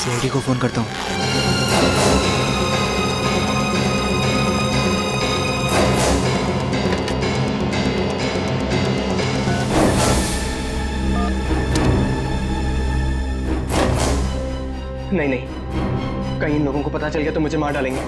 CID को phone करता हूँ। नहीं नहीं, कहीं इन लोगों को पता चल गया तो मुझे मार डालेंगे।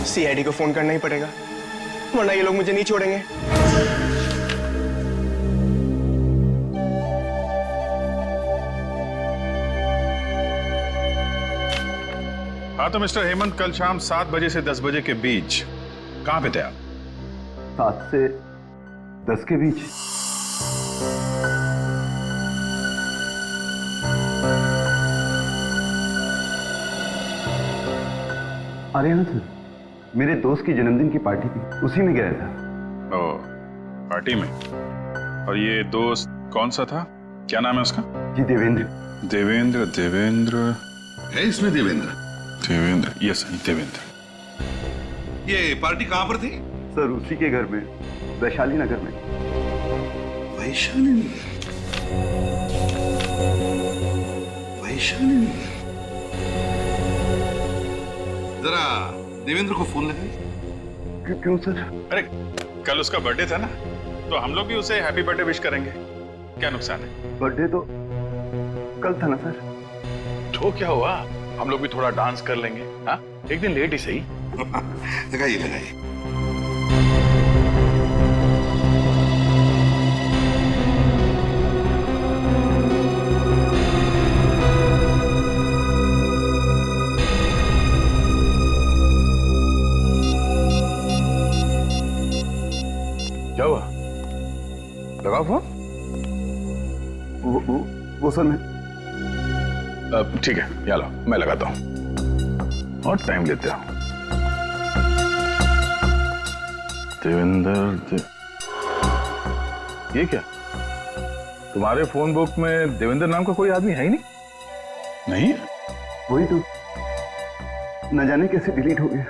सीआईडी को फोन करना ही पड़ेगा, वरना ये लोग मुझे नहीं छोड़ेंगे। हाँ तो मिस्टर हेमंत, कल शाम 7 बजे से 10 बजे के बीच कहाँ पे थे आप? 7 से 10 के बीच। आर्यन सर, मेरे दोस्त की जन्मदिन की पार्टी थी, उसी में गया था। ओ, पार्टी में? और ये दोस्त कौन सा था? क्या नाम है उसका? जी देवेंद्र। देवेंद्र? देवेंद्र है इसमें देवेंद्र? देवेंद्र, यस देवेंद्र। ये पार्टी कहाँ पर थी? सर उसी के घर में, वैशाली नगर में। वैशाली नगर? वैशाली नगर? जरा देवेंद्र को फोन लगाइए। क्यों सर? अरे कल उसका बर्थडे था ना, तो हम लोग भी उसे हैप्पी बर्थडे विश करेंगे, क्या नुकसान है? बर्थडे तो कल था ना सर। तो क्या हुआ, हम लोग भी थोड़ा डांस कर लेंगे। हाँ, एक दिन लेट ही सही। लगाइए लगाइए। क्या हुआ? लगाओ फोन। वो सर मैं। ठीक है, यहाँ लो, मैं लगाता हूँ और टाइम लेते हो। देवेंद्र ये क्या, तुम्हारे फोन बुक में देवेंद्र नाम का कोई आदमी है ही नहीं? नहीं है? वही तो, न जाने कैसे डिलीट हो गया।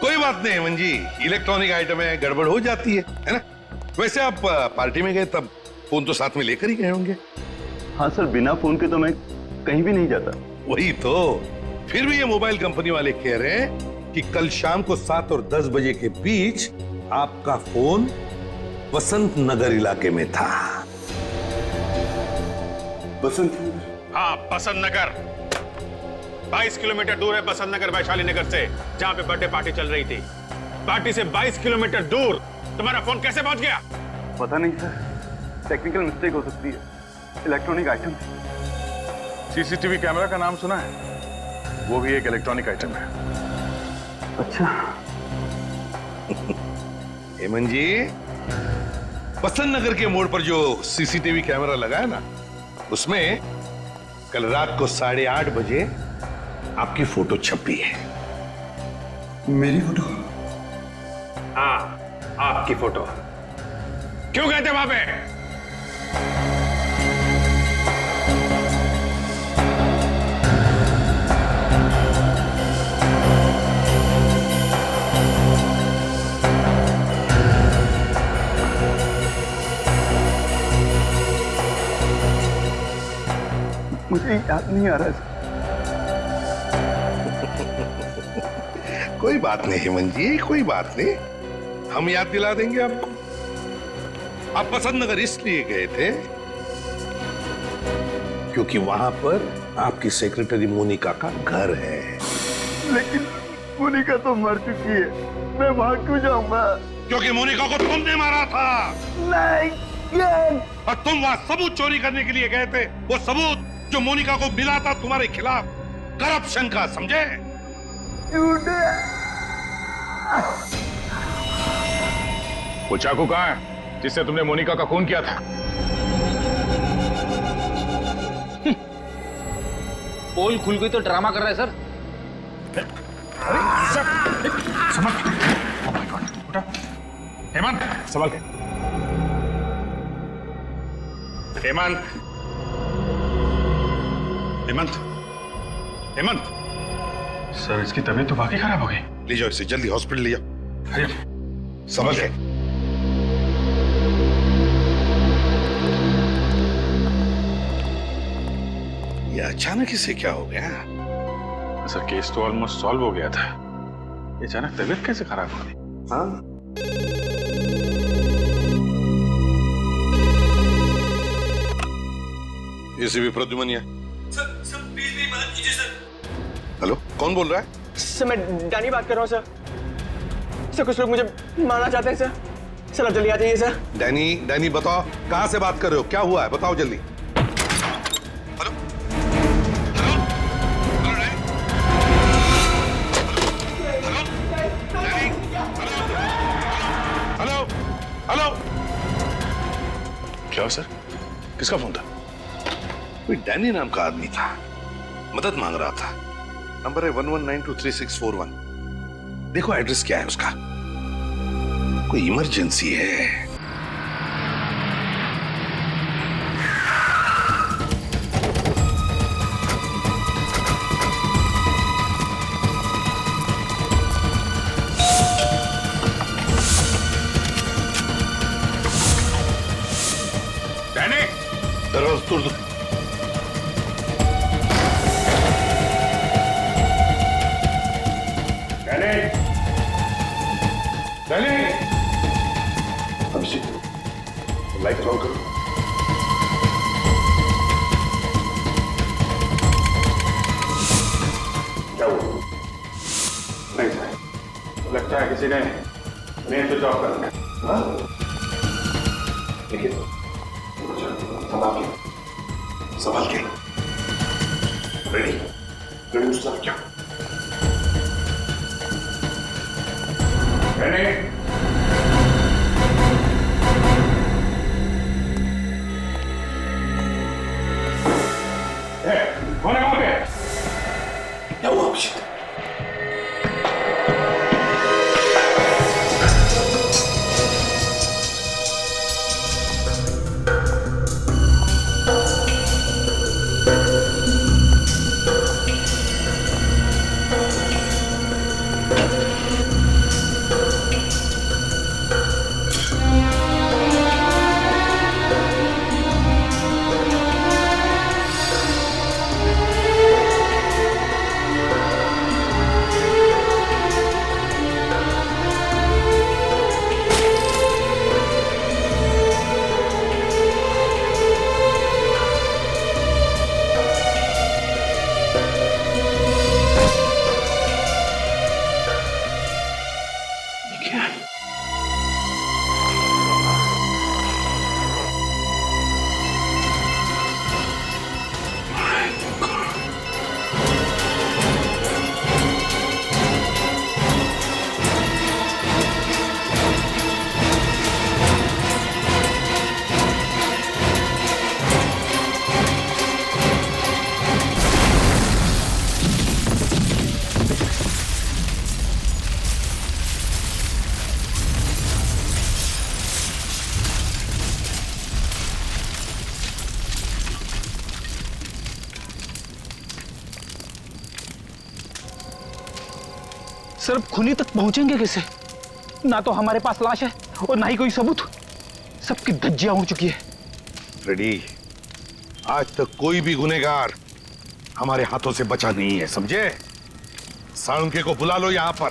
कोई बात नहीं हेमंत जी, इलेक्ट्रॉनिक आइटम है, गड़बड़ हो जाती है ना? वैसे आप पार्टी में गए तब फोन तो साथ में लेकर ही गए होंगे। हाँ सर, बिना फोन के तो मैं कहीं भी नहीं जाता। वही तो, फिर भी ये मोबाइल कंपनी वाले कह रहे हैं कि कल शाम को 7 और 10 बजे के बीच आपका फोन बसंत नगर इलाके में था। बसंत? हाँ, बसंत नगर। 22 किलोमीटर दूर है बसंत नगर वैशाली नगर से, जहां पे बर्थडे पार्टी चल रही थी। पार्टी से 22 किलोमीटर दूर तुम्हारा फोन कैसे पहुंच गया? पता नहीं सर, टेक्निकल मिस्टेक हो सकती है, इलेक्ट्रॉनिक आइटम। सीसीटीवी कैमरा का नाम सुना है? वो भी एक इलेक्ट्रॉनिक आइटम है। अच्छा। हेमंत जी, बसंत नगर के मोड़ पर जो सीसीटीवी कैमरा लगा है ना, उसमें कल रात को 8:30 बजे आपकी फोटो छपी है। मेरी फोटो? हाँ, आपकी फोटो। क्यों गए थे वहां पे? मुझे याद नहीं आ रहा है। कोई बात नहीं हेमंत जी, कोई बात नहीं, हम याद दिला देंगे आपको। आप बसंत नगर इसलिए गए थे क्योंकि वहां पर आपकी सेक्रेटरी मोनिका का घर है। लेकिन मोनिका तो मर चुकी है, मैं वहां क्यों जाऊंगा? क्योंकि मोनिका को तुमने मारा था। नहीं, और तुम वहां सबूत चोरी करने के लिए गए थे, वो सबूत जो मोनिका को मिला था तुम्हारे खिलाफ करप्शन का, समझे? वो चाकू कहाँ है जिससे तुमने मोनिका का खून किया था? पोल खुल गई तो ड्रामा कर रहा है सर। हेमंत, संभाल के। हेमंत, हेमंत, हेमंत। सर, इसकी तबीयत तो वाकई खराब हो गई। ले जाओ इसे, जल्दी हॉस्पिटल ले जाओ। अरे, समझ गए? ये अचानक इसे क्या हो गया? सर, केस तो ऑलमोस्ट सॉल्व हो गया था। ये अचानक तबीयत कैसे खराब हो गई? हाँ? एसीपी प्रद्युमन सर प्लीज मेरी मदद कीजिए सर। हेलो, कौन बोल रहा है? सर मैं डैनी बात कर रहा हूँ सर। सर कुछ लोग मुझे मारना चाहते हैं सर। सर आप जल्दी आ जाइए सर। डैनी बताओ, कहां से बात कर रहे हो? क्या हुआ है, बताओ जल्दी। Hello, hello, hello. क्या हो सर? किसका फोन था? कोई डैनी नाम का आदमी था, मदद मांग रहा था। नंबर है 11923641। देखो एड्रेस क्या है उसका। कोई इमरजेंसी है। डैनी, दरवाजा तोड़ दो। अभिषेक, लाइट ऑन करो। क्या हुआ? नहीं सर, लगता है किसी ने मेन स्विच ऑफ कर दिया। देखिए, संभाल के। रेडी उस तरफ क्या? कौन है वहां पे? क्या हुआ अभिषेक? सर खूनी तक पहुंचेंगे कैसे? ना तो हमारे पास लाश है और ना ही कोई सबूत। सबकी धज्जियां उड़ चुकी है। रेडी, आज तक कोई भी गुनहगार हमारे हाथों से बचा नहीं है, समझे? साळुंके को बुला लो यहां पर।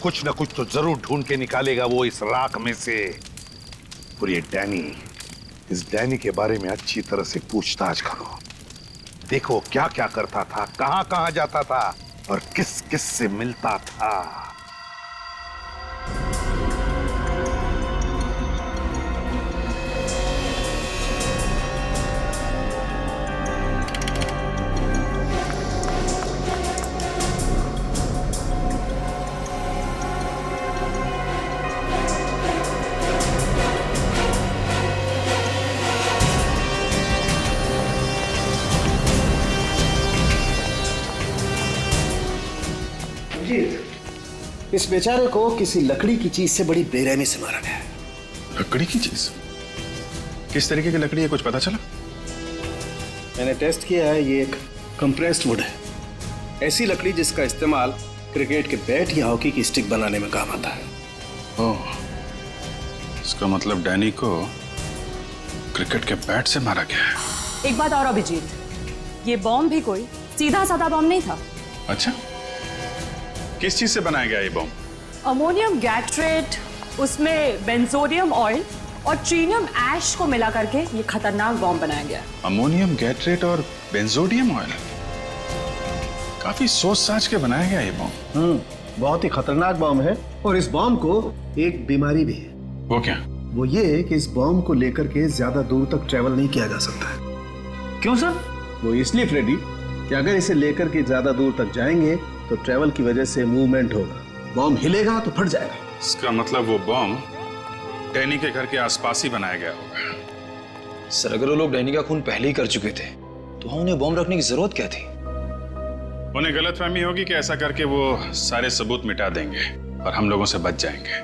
कुछ ना कुछ तो जरूर ढूंढ के निकालेगा वो इस राख में से। और ये डैनी, इस डैनी के बारे में अच्छी तरह से पूछताछ करो। देखो क्या क्या करता था, कहां कहां जाता था और किस किस से मिलता था। इस बेचारे को किसी लकड़ी की चीज से बड़ी बेरहमी से मारा गया है। लकड़ी की चीज? किस तरीके की लकड़ी है, कुछ पता चला? मैंने टेस्ट किया है, ये एक कंप्रेस्ड वुड है। ऐसी लकड़ी जिसका इस्तेमाल क्रिकेट के बैट या हॉकी की स्टिक बनाने में काम आता है। ओह, इसका मतलब डैनी को क्रिकेट के बैट से मारा गया है। एक बात और अभिजीत, ये बॉम्ब भी कोई सीधा साधा बॉम्ब नहीं था। अच्छा, किस चीज से बनाया गया ये बॉम्ब? अमोनियम गैट्रेट, उसमें बेंजोडियम ऑयल और ट्रीनियम ऐश को मिला करके ये खतरनाक बॉम्ब बनाया गया। अमोनियम गैट्रेट और बेंजोडियम ऑयल, काफी सोच साच के बनाया गया ये बॉम्ब। बहुत ही खतरनाक बॉम्ब है और इस बॉम्ब को एक बीमारी भी है। वो क्या? वो ये कि इस बॉम्ब को लेकर के ज्यादा दूर तक ट्रेवल नहीं किया जा सकता है। क्यों सर? वो इसलिए फ्रेडी कि अगर इसे लेकर के ज्यादा दूर तक जाएंगे तो ट्रेवल की वजह से मूवमेंट होगा, बॉम्ब हिलेगा तो फट जाएगा। इसका मतलब वो बॉम्ब डैनी के घर के आसपास ही बनाया गया होगा। सर, अगर वो लोग डैनी का खून पहले ही कर चुके थे तो हाँ, उन्हें बॉम्ब रखने की जरूरत क्या थी? उन्हें गलतफहमी होगी कि ऐसा करके वो सारे सबूत मिटा देंगे और हम लोगों से बच जाएंगे।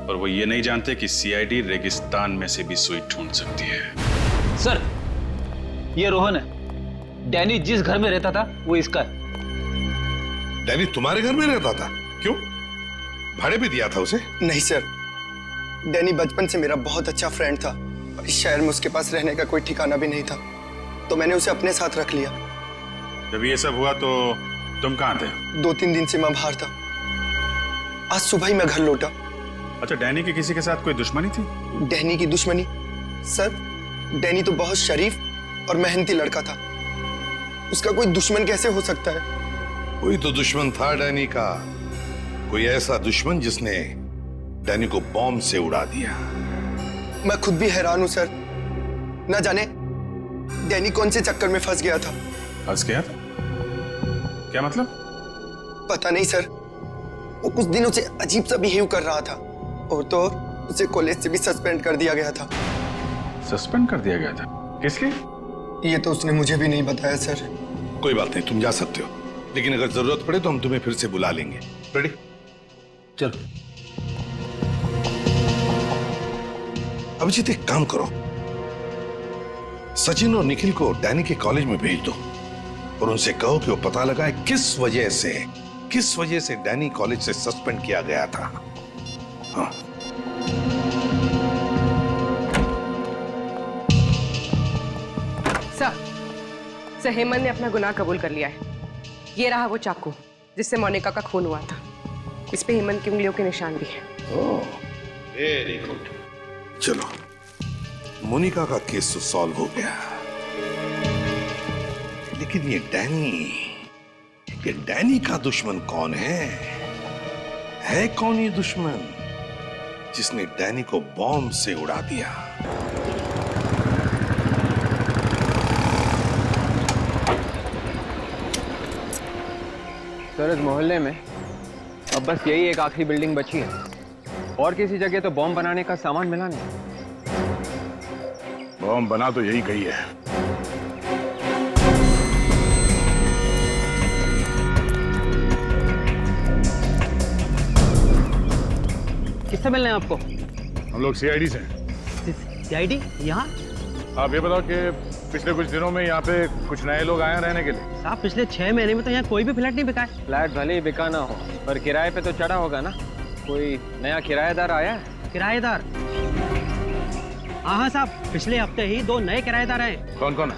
और वो ये नहीं जानते कि सीआईडी रेगिस्तान में से भी सुई ढूंढ सकती है। सर, ये रोहन है। डैनी जिस घर में रहता था वो इसका है। डैनी तुम्हारे घर में रहता था? क्यों, भाड़े भी दिया था उसे? नहीं सर, डैनी बचपन से मेरा बहुत अच्छा फ्रेंड था और इस शहर में उसके पास रहने का कोई ठिकाना भी नहीं था, तो मैंने उसे अपने साथ रख लिया। जब ये सब हुआ तो तुम कहाँ थे? 2-3 दिन से मैं बाहर था। आज सुबह ही मैं घर लौटा। अच्छा, डैनी की किसी के साथ कोई दुश्मनी थी? डैनी की दुश्मनी? सर, डैनी तो बहुत शरीफ और मेहनती लड़का था, उसका कोई दुश्मन कैसे हो सकता है? कोई तो दुश्मन था डैनी का, कोई ऐसा दुश्मन जिसने डैनी को बॉम्ब से उड़ा दिया। मैं खुद भी हैरान हूं सर, न जाने डैनी कौन से चक्कर में फंस गया था। फंस गया था? क्या मतलब? पता नहीं सर, वो कुछ दिनों से अजीब सा बिहेव कर रहा था और तो उसे कॉलेज से भी सस्पेंड कर दिया गया था। सस्पेंड कर दिया गया था? किस लिए? ये तो उसने मुझे भी नहीं बताया सर। कोई बात नहीं, तुम जा सकते हो, लेकिन अगर जरूरत पड़े तो हम तुम्हें फिर से बुला लेंगे। रेडी? चलो। अभिजीत, एक काम करो, सचिन और निखिल को डैनी के कॉलेज में भेज दो और उनसे कहो कि वो पता लगाए किस वजह से डैनी कॉलेज से सस्पेंड किया गया था। हाँ। सर, हेमंत ने अपना गुनाह कबूल कर लिया है। ये रहा वो चाकू जिससे मोनिका का खून हुआ था। इस पे हेमंत की उंगलियों के निशान भी हैं। ओह, वेरी गुड। चलो, मोनिका का केस तो सॉल्व हो गया, लेकिन ये डैनी का दुश्मन कौन है? कौन ये दुश्मन जिसने डैनी को बॉम्ब से उड़ा दिया? सर, इस मोहल्ले में अब बस यही एक आखिरी बिल्डिंग बची है और किसी जगह तो बॉम्ब बनाने का सामान मिला नहीं। बॉम्ब बना तो यही गई है। किससे मिलना है आपको? हम लोग सीआईडी से। सीआईडी? यहाँ? आप ये बताओ कि पिछले कुछ दिनों में यहाँ पे कुछ नए लोग आए हैं रहने के लिए? साहब, पिछले 6 महीने में तो यहाँ कोई भी फ्लैट नहीं बिका है। फ्लैट भले ही बिका ना हो, पर किराए पे तो चढ़ा होगा ना। कोई नया किराएदार आया है? किराएदार? हाँ साहब, पिछले हफ्ते ही 2 नए किराएदार आए। कौन कौन?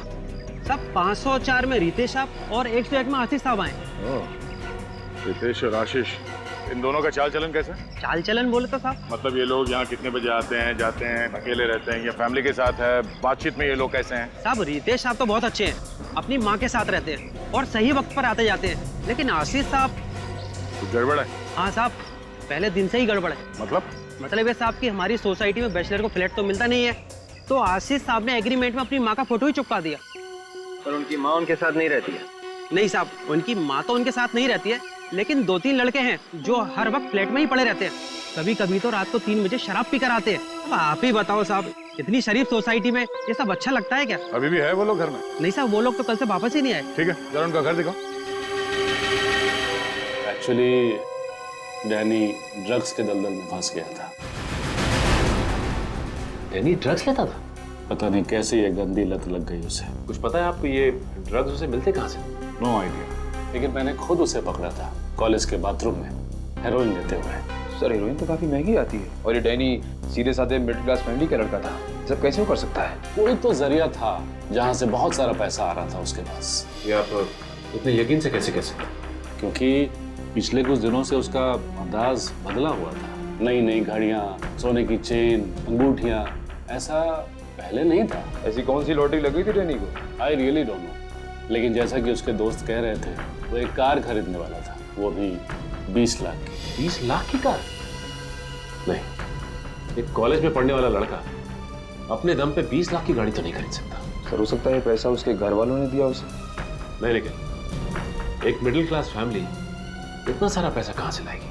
सब 504 में रितेश साहब और 101 में आशीष साहब आए। रितेश और आशीष इन दोनों का चाल चलन कैसा है? चाल चलन बोले तो साहब, मतलब ये लोग यहाँ कितने बजे आते हैं, जाते हैं, अकेले रहते हैं या फैमिली के साथ है? बातचीत में ये लोग कैसे हैं? साहब रितेश साहब तो बहुत अच्छे हैं, अपनी माँ के साथ रहते हैं और सही वक्त पर आते जाते हैं। लेकिन आशीष साहब, कुछ गड़बड़ है? हाँ साहब, पहले दिन से ही गड़बड़ है। मतलब ये साहब कि हमारी सोसाइटी में बैचलर को फ्लैट तो मिलता नहीं है, तो आशीष साहब ने एग्रीमेंट में अपनी माँ का फोटो ही चिपका दिया। पर उनकी माँ उनके साथ नहीं रहती है। नहीं साहब, उनकी माँ तो उनके साथ नहीं रहती है, लेकिन 2-3 लड़के हैं जो हर वक्त फ्लैट में ही पड़े रहते हैं। कभी कभी तो रात को 3 बजे शराब पीकर आते हैं। अब आप ही बताओ साहब, इतनी शरीफ सोसाइटी में ये सब अच्छा लगता है क्या? अभी भी है वो लोग घर में? नहीं साहब, वो लोग तो कल से वापस ही नहीं आए। ठीक है, जरा उनका घर दिखाओ। एक्चुअली डैनी ड्रग्स के दलदल में फंस गया था। डैनी ड्रग्स लेता था? पता नहीं कैसे ये गंदी लत लग गई उसे। कुछ पता है आपको ये ड्रग्स उसे मिलते कहाँ से? No idea. लेकिन मैंने खुद उसे पकड़ा था कॉलेज के बाथरूम में हेरोइन लेते हुए। सर हेरोइन तो काफी महंगी आती है, और ये डैनी सीधे साधे मिडिल क्लास फैमिली का लड़का था, सब कैसे वो कर सकता है? कोई तो जरिया था जहाँ से बहुत सारा पैसा आ रहा था उसके पास। ये आप इतने यकीन से कैसे कह सकते? क्योंकि पिछले कुछ दिनों से उसका अंदाज बदला हुआ था। नई नई घड़ियां, सोने की चेन, अंगूठियां, ऐसा पहले नहीं था। ऐसी कौन सी लॉटरी लगी थी डैनी को? I really don't know. लेकिन जैसा कि उसके दोस्त कह रहे थे, वो एक कार खरीदने वाला था, वो भी 20 लाख की। 20 लाख की कार? नहीं, एक कॉलेज में पढ़ने वाला लड़का अपने दम पे 20 लाख की गाड़ी तो नहीं खरीद सकता। सर हो सकता है ये पैसा उसके घर वालों ने दिया उसे। नहीं, लेकिन एक मिडिल क्लास फैमिली इतना सारा पैसा कहां से लाएगी?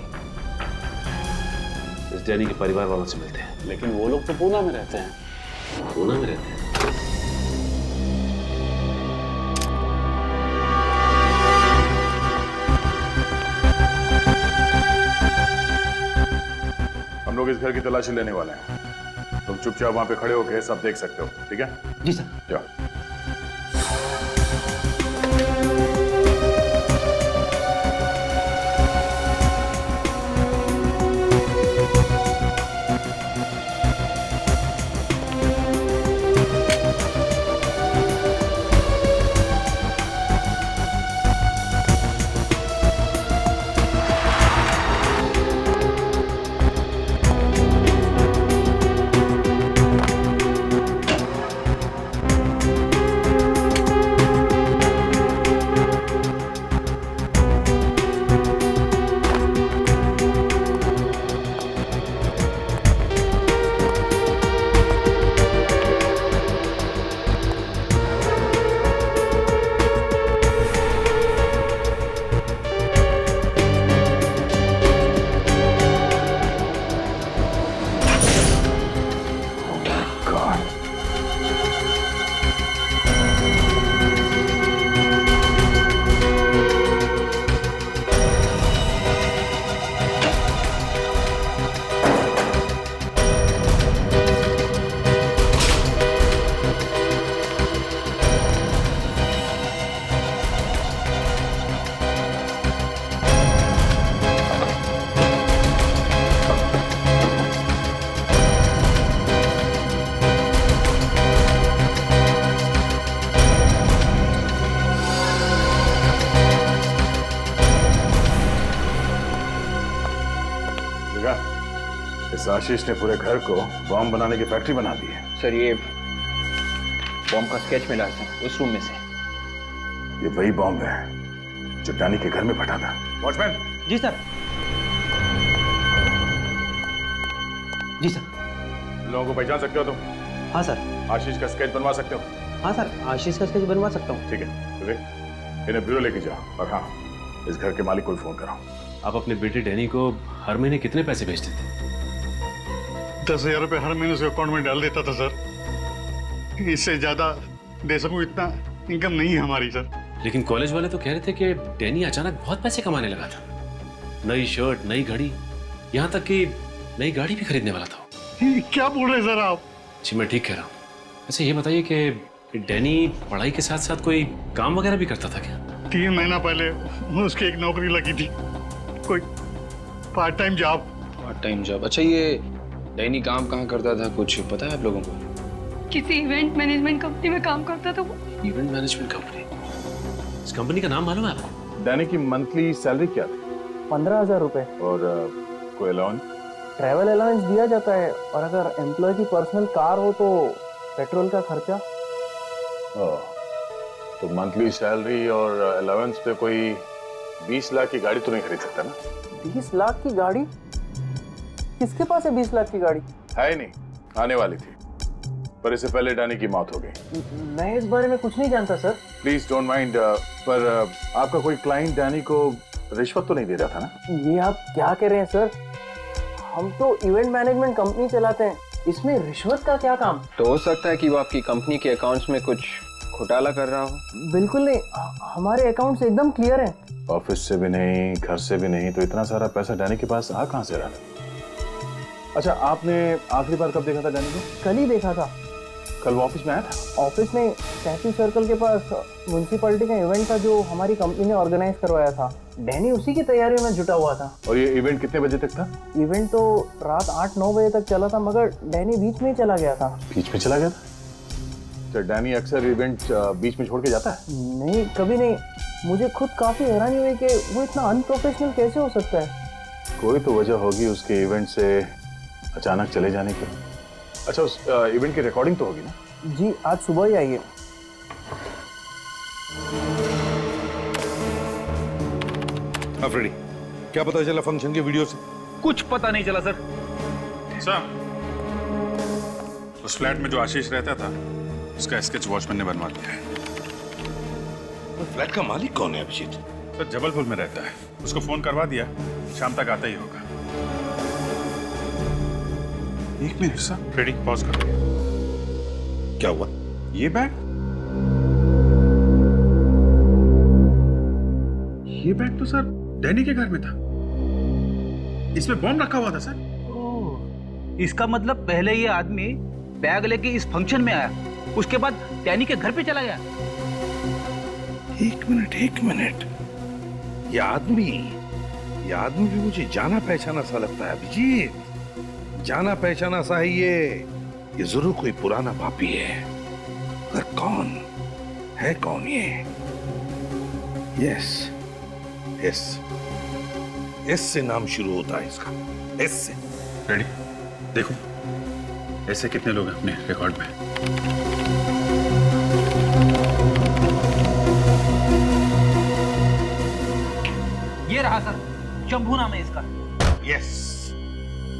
इस डैनी के परिवार वालों से मिलते हैं। लेकिन वो लोग तो पूना में रहते हैं। पूना में रहते हैं? हम लोग इस घर की तलाशी लेने वाले हैं। तुम चुपचाप वहां पे खड़े होकर सब देख सकते हो, ठीक है? जी सर। जाओ। इस आशीष ने पूरे घर को बॉम्ब बनाने की फैक्ट्री बना दी है। सर ये बॉम्ब का स्केच मिला है उस रूम में से। ये वही बॉम्ब है जो डैनी के घर में फटा था। वॉचमैन। जी सर। जी सर। लोगों को पहचान सकते हो तुम? हाँ सर। आशीष का स्केच बनवा सकते हो? हाँ सर, आशीष का स्केच बनवा सकता हूँ। ठीक है, तो इन्हें ब्यूरो लेके जाओ, और हाँ, इस घर के मालिक को फोन कराओ। आप अपने बेटे डैनी को हर महीने कितने पैसे भेजते थे? 10,000 रुपये हर महीने उसके अकाउंट में डाल देता था सर। इससे ज्यादा दे सकूं इतना इनकम नहीं है हमारी सर। लेकिन कॉलेज वाले तो कह रहे थे कि डैनी अचानक बहुत पैसे कमाने लगा था। नई शर्ट, नई घड़ी, यहाँ तक कि नई गाड़ी भी खरीदने वाला था। क्या बोल रहे हैं सर आप? जी मैं ठीक कह रहा हूँ। अच्छा ये बताइए कि डैनी पढ़ाई के साथ साथ कोई काम वगैरह भी करता था क्या? 3 महीना पहले उसकी एक नौकरी लगी थी, कोई part time job. Part time job? अच्छा ये डैनी काम कहाँ करता था, कुछ पता है आप लोगों को? किसी इवेंट मैनेजमेंट कंपनी में काम करता था वो। Event management company? इस कंपनी का नाम मालूम है आपको? डैनी की मंथली सैलरी क्या थी? 15,000 रुपए। और कोई अलाउंस? ट्रैवल अलाउंस दिया जाता है, और अगर एम्प्लॉय की पर्सनल कार हो तो पेट्रोल का खर्चा। तो मंथली सैलरी और अलाउंस पे कोई 20 लाख की गाड़ी तो नहीं खरीद सकता ना? 20 लाख की गाड़ी? किसके पास है 20 लाख की गाड़ी? है ही नहीं, आने वाली थी, पर इससे पहले डैनी की मौत हो गई। मैं इस बारे में कुछ नहीं जानता सर। प्लीज डोंट माइंड, पर आपका कोई क्लाइंट डैनी को रिश्वत तो नहीं दे रहा था ना? ये आप क्या कह रहे हैं सर? हम तो इवेंट मैनेजमेंट कंपनी चलाते हैं, इसमें रिश्वत का क्या काम? तो हो सकता है कि वो आपकी कंपनी के अकाउंट्स में कुछ घोटाला कर रहा हो। बिल्कुल नहीं, हमारे अकाउंट्स एकदम क्लियर हैं। ऑफिस से भी नहीं, घर से भी नहीं, तो इतना सारा पैसा डैनी के पास आ कहां से रहा? अच्छा, आपने आखिरी बार कब देखा था डैनी को? कल ही देखा था। कल वो ऑफिस में आया था? ऑफिस में टैक्सी सर्कल के पास म्युनिसिपैलिटी का इवेंट था जो हमारी कंपनी ने ऑर्गेनाइज करवाया था। डैनी उसी की तैयारियों में जुटा हुआ था। और ये इवेंट कितने बजे तक था? इवेंट तो रात 8-9 बजे तक चला था, मगर डैनी बीच में ही चला गया था। बीच में चला गया था? तो डैनी अक्सर इवेंट बीच में छोड़ के जाता है? नहीं, कभी नहीं। मुझे खुद काफी हैरानी हुई कि वो इतना अनप्रोफेशनल कैसे हो सकता है। कोई तो वजह होगी उसके इवेंट से अचानक चले जाने की। अच्छा, उस इवेंट की रिकॉर्डिंग तो होगी ना? जी, आज सुबह ही आई है। अफरीदी, क्या पता चला फंक्शन के वीडियो से? कुछ पता नहीं चला सर। सर, उस फ्लैट में जो आशीष रहता था, उसका स्केच वॉचमैन ने बनवा दिया है। फ्लैट का मालिक कौन है अभिजीत? सर, जबलपुर में रहता है। उसको फोन करवा दिया, शाम तक आता ही होगा। एक मिनट सर, रेडी, पॉज करो। क्या हुआ? ये बैग? ये बैग तो सर डैनी के घर में था। इसमें बॉम्ब रखा हुआ था सर। ओह, इसका मतलब पहले ये आदमी बैग लेके इस फंक्शन में आया, उसके बाद डैनी के घर पे चला गया। एक मिनट, ये आदमी भी मुझे जाना पहचाना सा लगता है अभिजीत। जाना पहचाना सा है ये जरूर कोई पुराना पापी है। पर कौन ये? यस, एस से नाम शुरू होता है इसका, एस से। रेडी, देखो ऐसे कितने लोग हैं अपने रिकॉर्ड में। ये रहा सर, शंभू नाम है इसका। यस,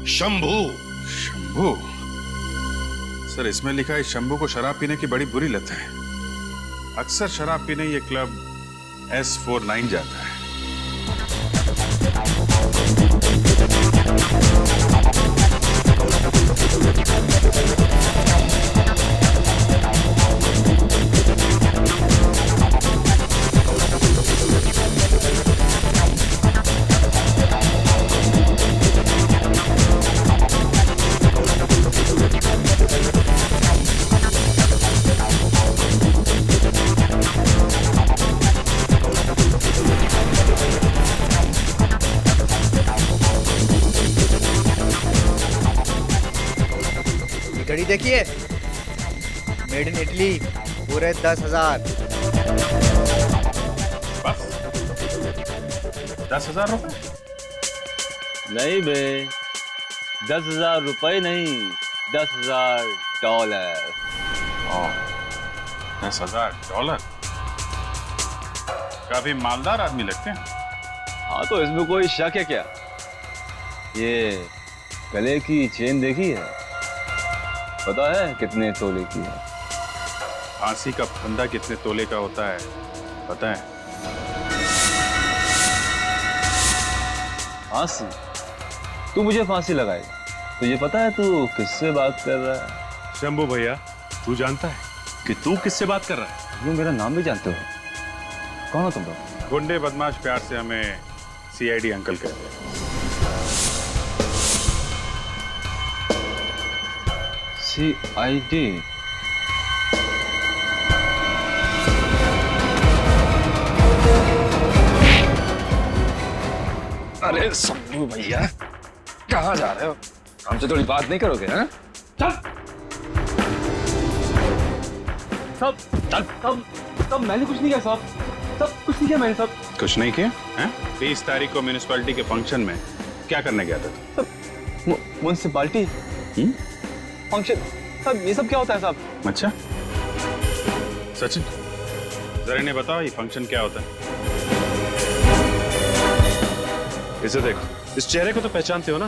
शंभू। सर, इसमें लिखा है शंभू को शराब पीने की बड़ी बुरी लत है। अक्सर शराब पीने ये क्लब S49 जाता है। घड़ी देखिए, मेड इन इटली, पूरे 10,000। बस 10,000 रुपए? नहीं बे, 10,000 रुपए नहीं, $10,000। 10,000? काफी मालदार आदमी लगते हैं। हाँ, तो इसमें कोई शक है क्या? ये गले की चेन देखी है? पता है कितने तोले की है? फांसी का फंदा कितने तोले का होता है पता है? फांसी? तू मुझे फांसी लगाएगा? तुझे पता है तू किससे बात कर रहा है? शंभू भैया, तू जानता है कि तू किससे बात कर रहा है? तुम मेरा नाम भी जानते हो? कौन हो तुम लोग? गुंडे बदमाश प्यार से हमें CID अंकल कहते हैं। CID? अरे शंभू भैया, कहाँ जा रहे हो? हमसे थोड़ी बात नहीं करोगे? हैं? चल। साहब मैंने कुछ नहीं किया साहब। सब कुछ नहीं किया मैंने सब। कुछ नहीं किया हैं? 20 तारीख को म्यूनिसिपैलिटी के फंक्शन में क्या करने गया था तू? म्यूनिसिपैलिटी फंक्शन सब, ये सब क्या होता है साहब? अच्छा सचिन, जरा इन्हें बताओ ये फंक्शन क्या होता है? इसे देखो, इस चेहरे को तो पहचानते हो ना?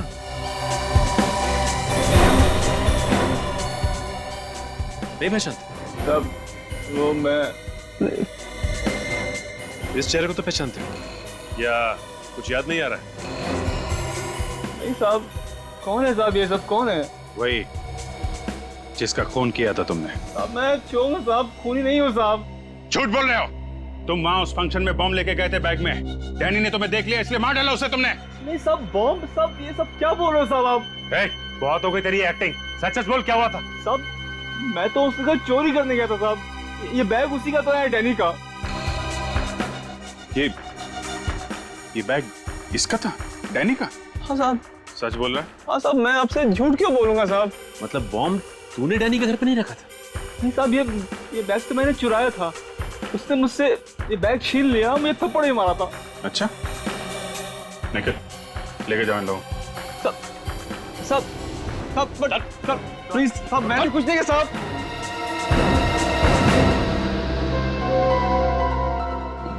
नहीं पहचानते? तब वो मैं इस चेहरे को तो पहचानते हो या कुछ याद नहीं आ रहा है? नहीं साहब, कौन है साहब? ये सब कौन है? वही जिसका खून किया था तुमने। साहब मैं चोर हूँ साहब, खूनी नहीं हूँ साहब। झूठ बोल रहे हो। तुम वहां उस फंक्शन में बॉम्ब लेके गए थे बैग में। डैनी ने तुम्हें देख लिया इसलिए मार डाला उसे तुमने। नहीं सब बॉम्ब, सब ये सब क्या बोल रहे हो साहब आप? बहुत हो गई तेरी एक्टिंग। सच सच बोल, क्या हुआ था? साहब मैं तो उसके घर चोरी करने गया था साहब। ये बैग उसी का तो है, डैनी का। ये बैग इसका था? डैनी का? हाँ साहब। सच बोल रहा है? हाँ साहब, मैं आपसे झूठ क्यों बोलूंगा साहब? मतलब बॉम्ब तूने डैनी के घर पे नहीं रखा था? नहीं साहब, ये बैग तो मैंने चुराया था। उसने मुझसे ये बैग छीन लिया, मुझे थप्पड़ ही मारा था। अच्छा निकल, लेके जाओ इन लोगों। साहब प्लीज साहब, मैंने कुछ नहीं किया साहब।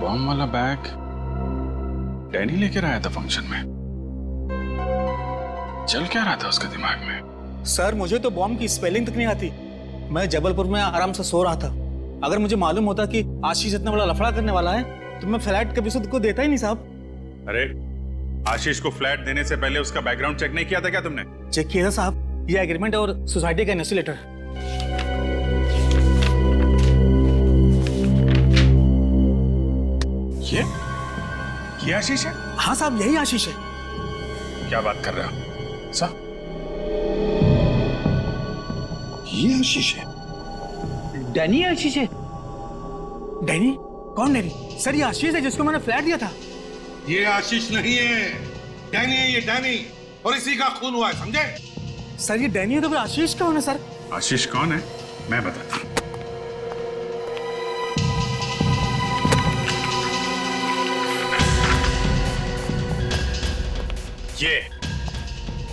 बॉम्ब वाला बैग डैनी लेकर आया था फंक्शन में। चल क्या रहा था उसके दिमाग में? सर मुझे तो बॉम्ब की स्पेलिंग तक नहीं आती। मैं जबलपुर में आराम से सो रहा था। अगर मुझे मालूम होता कि आशीष इतना बड़ा लफड़ा करने वाला है तो मैं फ्लैट कभी खुद को देता ही नहीं साहब। अरे आशीष को फ्लैट देने से पहले उसका बैकग्राउंड चेक नहीं किया था क्या तुमने? चेक किया था साहब, ये एग्रीमेंट और सोसाइटी का एनओसी लेटर। ये आशीष है? हाँ साहब, यही आशीष है। क्या बात कर रहे हो साहब? ये आशीष है? डैनी आशीष है? डैनी? कौन डैनी? सर ये आशीष है जिसको मैंने फ्लैट दिया था। ये आशीष नहीं है, डैनी है ये, डैनी। और इसी का खून हुआ है, समझे? सर ये डैनी है तो फिर आशीष कौन है सर? आशीष कौन है मैं बताता हूं।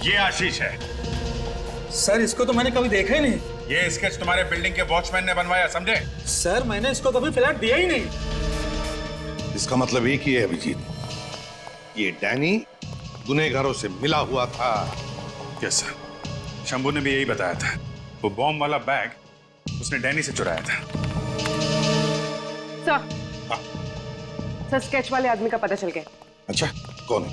ये आशीष है। सर इसको तो मैंने कभी देखा ही नहीं। ये स्केच तुम्हारे बिल्डिंग के वॉचमैन ने बनवाया, समझे? सर मैंने इसको कभी फ्लैट दिया ही नहीं। इसका मतलब एक ही है अभिजीत, ये डैनी गुनहगारों से मिला हुआ था। यस सर, शंभू ने भी यही बताया था। वो बॉम्ब वाला बैग उसने डैनी से चुराया था। सर स्केच वाले आदमी का पता चल गया। अच्छा कौन है?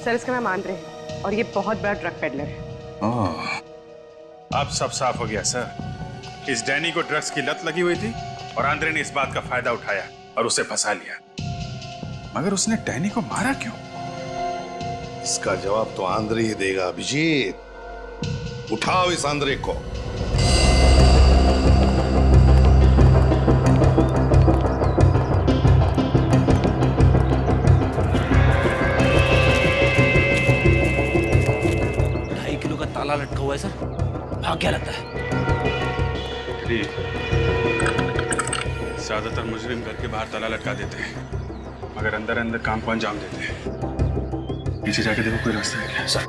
सर इसका नाम आंद्रे है और ये बहुत बड़ा ड्रग पेडलर है। अब सब साफ हो गया सर। इस डैनी को ड्रग्स की लत लगी हुई थी और आंद्रे ने इस बात का फायदा उठाया और उसे फंसा लिया। मगर उसने डैनी को मारा क्यों? इसका जवाब तो आंद्रे ही देगा अभिजीत। उठाओ इस आंद्रे को। ताला लटका हुआ है सर, भाग क्या लगता है? ज्यादातर मुजरिम घर के बाहर ताला लटका देते हैं मगर अंदर अंदर काम को अंजाम देते हैं। पीछे जाके देखो कोई रास्ता है क्या? सर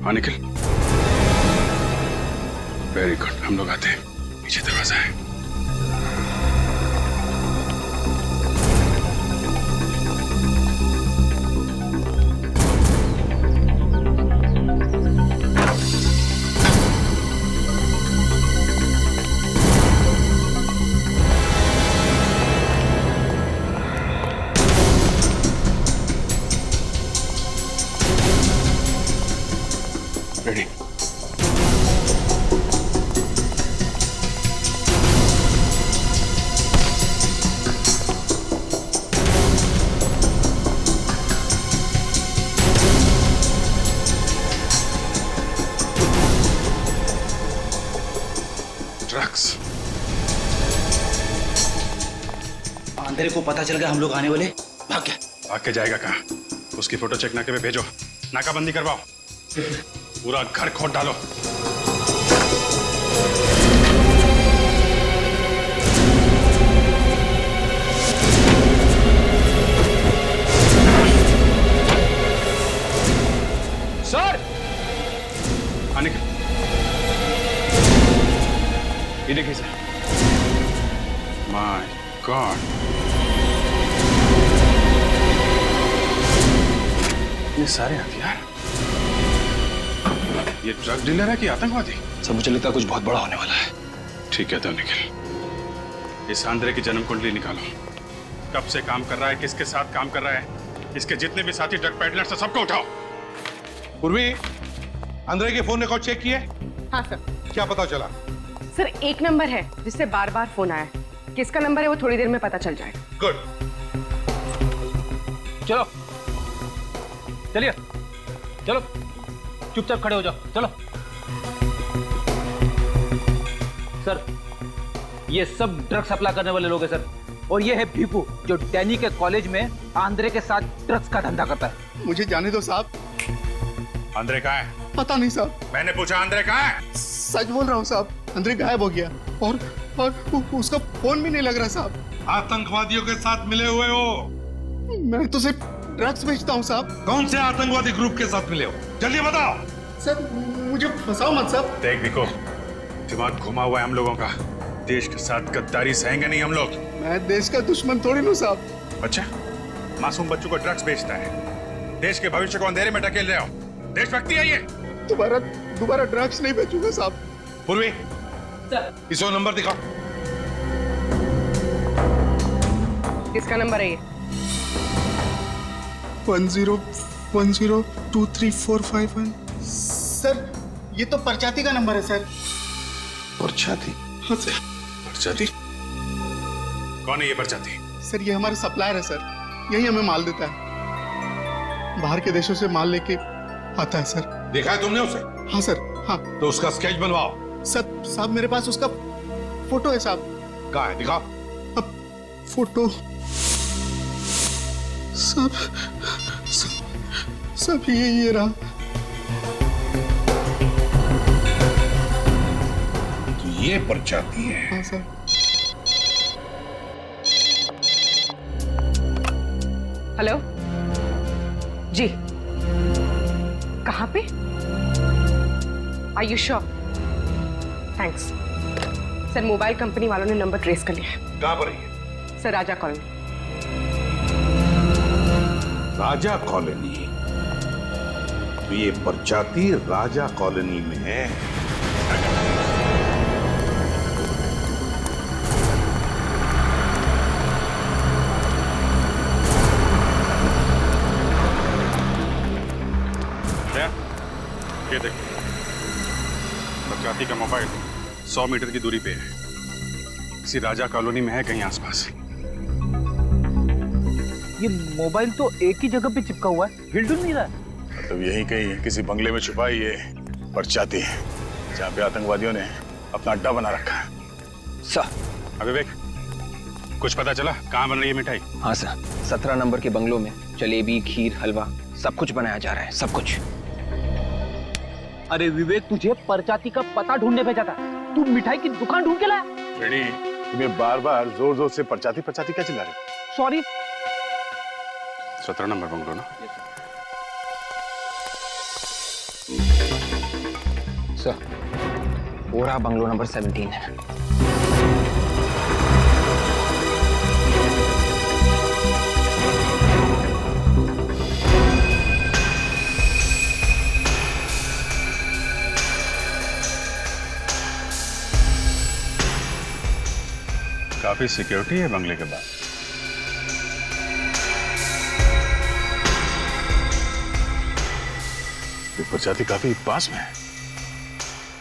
निकल। वेरी गुड, हम लोग आते हैं। पीछे दरवाजा है। रेडी? ड्रग्स। अंधेरे को पता चल गया हम लोग आने वाले, भाग गया। भाग के जाएगा कहाँ? उसकी फोटो चेक नाके पे भेजो, नाकाबंदी करवाओ, पूरा घर खोद डालो। सर आने का ये देखिए सर। माय गॉड, ये सारे हथियार, ये ड्रग डीलर है कि आतंकवादी? सर मुझे लगता है कुछ बहुत बड़ा होने वाला है। ठीक है तो निखिल, इस आंद्रे की जन्म कुंडली निकालो। कब से काम कर रहा है, किसके साथ काम कर रहा है, इसके जितने भी साथी ड्रग पेडलर्स हैं सबको उठाओ। पूर्वी, आंद्रे के फोन रिकॉर्ड चेक किए? हाँ सर। क्या पता चला? सर एक नंबर है जिससे बार बार फोन आया, किसका नंबर है वो थोड़ी देर में पता चल जाएगा। गुड। चलो चलिए, चलो चुपचाप खड़े हो जाओ, चलो। सर ये सब ड्रग्स सप्लाई करने वाले लोग हैं सर, और ये है भीपू जो डैनी के कॉलेज में आंद्रे के साथ ड्रग्स का धंधा करता है। मुझे जाने दो साहब। आंद्रे कहाँ है? पता नहीं साहब। मैंने पूछा आंद्रे कहाँ है? सच बोल रहा हूँ साहब, आंद्रे गायब हो गया और उसका फोन भी नहीं लग रहा साहब। आतंकवादियों के साथ मिले हुए हो? मैं तो सिर्फ ड्रग्स बेचता हूँ साहब। कौन से आतंकवादी ग्रुप के साथ मिले हो? जल्दी बताओ। सर मुझे फंसाओ मत साहब। देख बिको, दिमाग घुमा हुआ है हम लोगों का, देश के साथ गद्दारी सहेंगे नहीं हम लोग। मैं देश का दुश्मन थोड़ी हूँ साहब। अच्छा, मासूम बच्चों को ड्रग्स बेचता है, देश के भविष्य को अंधेरे में ढकेल रहे हो, देशभक्ति है ये? दोबारा ड्रग्स नहीं बेचूंगा साहब। पूर्वी, इसो नंबर दिखाओ। किसका नंबर है ये? 10102345। सर ये तो परचाती का नंबर है सर। परचाती? हाँ सर। परचाती? कौन है ये परचाती? सर ये हमारा सप्लायर है सर, यही हमें माल देता है, बाहर के देशों से माल लेके आता है सर। देखा है तुमने उसे? हाँ सर, हाँ। तो उसका स्केच बनवाओ। सर साहब मेरे पास उसका फोटो है साहब। कहाँ है? दिखाओ। अब फोटो सब ये रहा। तो ये परचाती है? हाँ सर। हेलो जी, कहाँ पे? Are you sure? Thanks sir. Mobile company वालों ने नंबर ट्रेस कर लिया है। कहाँ पर है? सर राजा कॉलोनी। राजा कॉलोनी? तो ये परचाती राजा कॉलोनी में है। ये देखो, परचाती का मोबाइल 100 मीटर की दूरी पे है, इसी राजा कॉलोनी में है कहीं आसपास। ये मोबाइल तो एक ही जगह पे चिपका हुआ है, हिल डुल नहीं रहा है। मतलब यही कहीं किसी बंगले में छुपा ये परचाती है, जहाँ पे आतंकवादियों ने अपना अड्डा बना रखा है। सर अविवेक, कुछ पता चला कहाँ बन रही है मिठाई? हाँ सर, 17 नंबर के बंगलों में जलेबी, खीर, हलवा सब कुछ बनाया जा रहा है, सब कुछ। अरे विवेक, तुझे परचाती का पता ढूंढने भेजा था, तू मिठाई की दुकान ढूंढ के लाया। रेडी, तुम्हें बार बार जोर जोर से परचाती परचाती क्या चिल्ला रहे? सॉरी। 17 नंबर बंगलो ना? सर वो रहा बंगलो नंबर 17 है। काफी सिक्योरिटी है बंगले के बाद। परचाती काफी पास में है।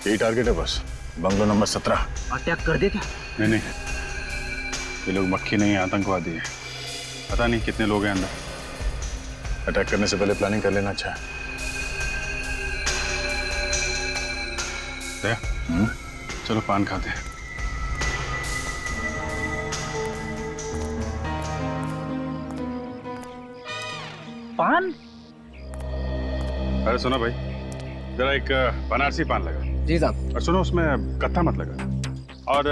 यही टारगेट है बस, बंगलो नंबर 17। अटैक कर दे क्या? नहीं, ये लोग मक्खी नहीं है, आतंकवादी है। पता नहीं कितने लोग हैं अंदर। अटैक करने से पहले प्लानिंग कर लेना अच्छा है। चलो पान खाते हैं। पान? अरे सुनो भाई, जरा एक बनारसी पान लगा। जी साहब। और सुनो, उसमें कत्था मत लगा और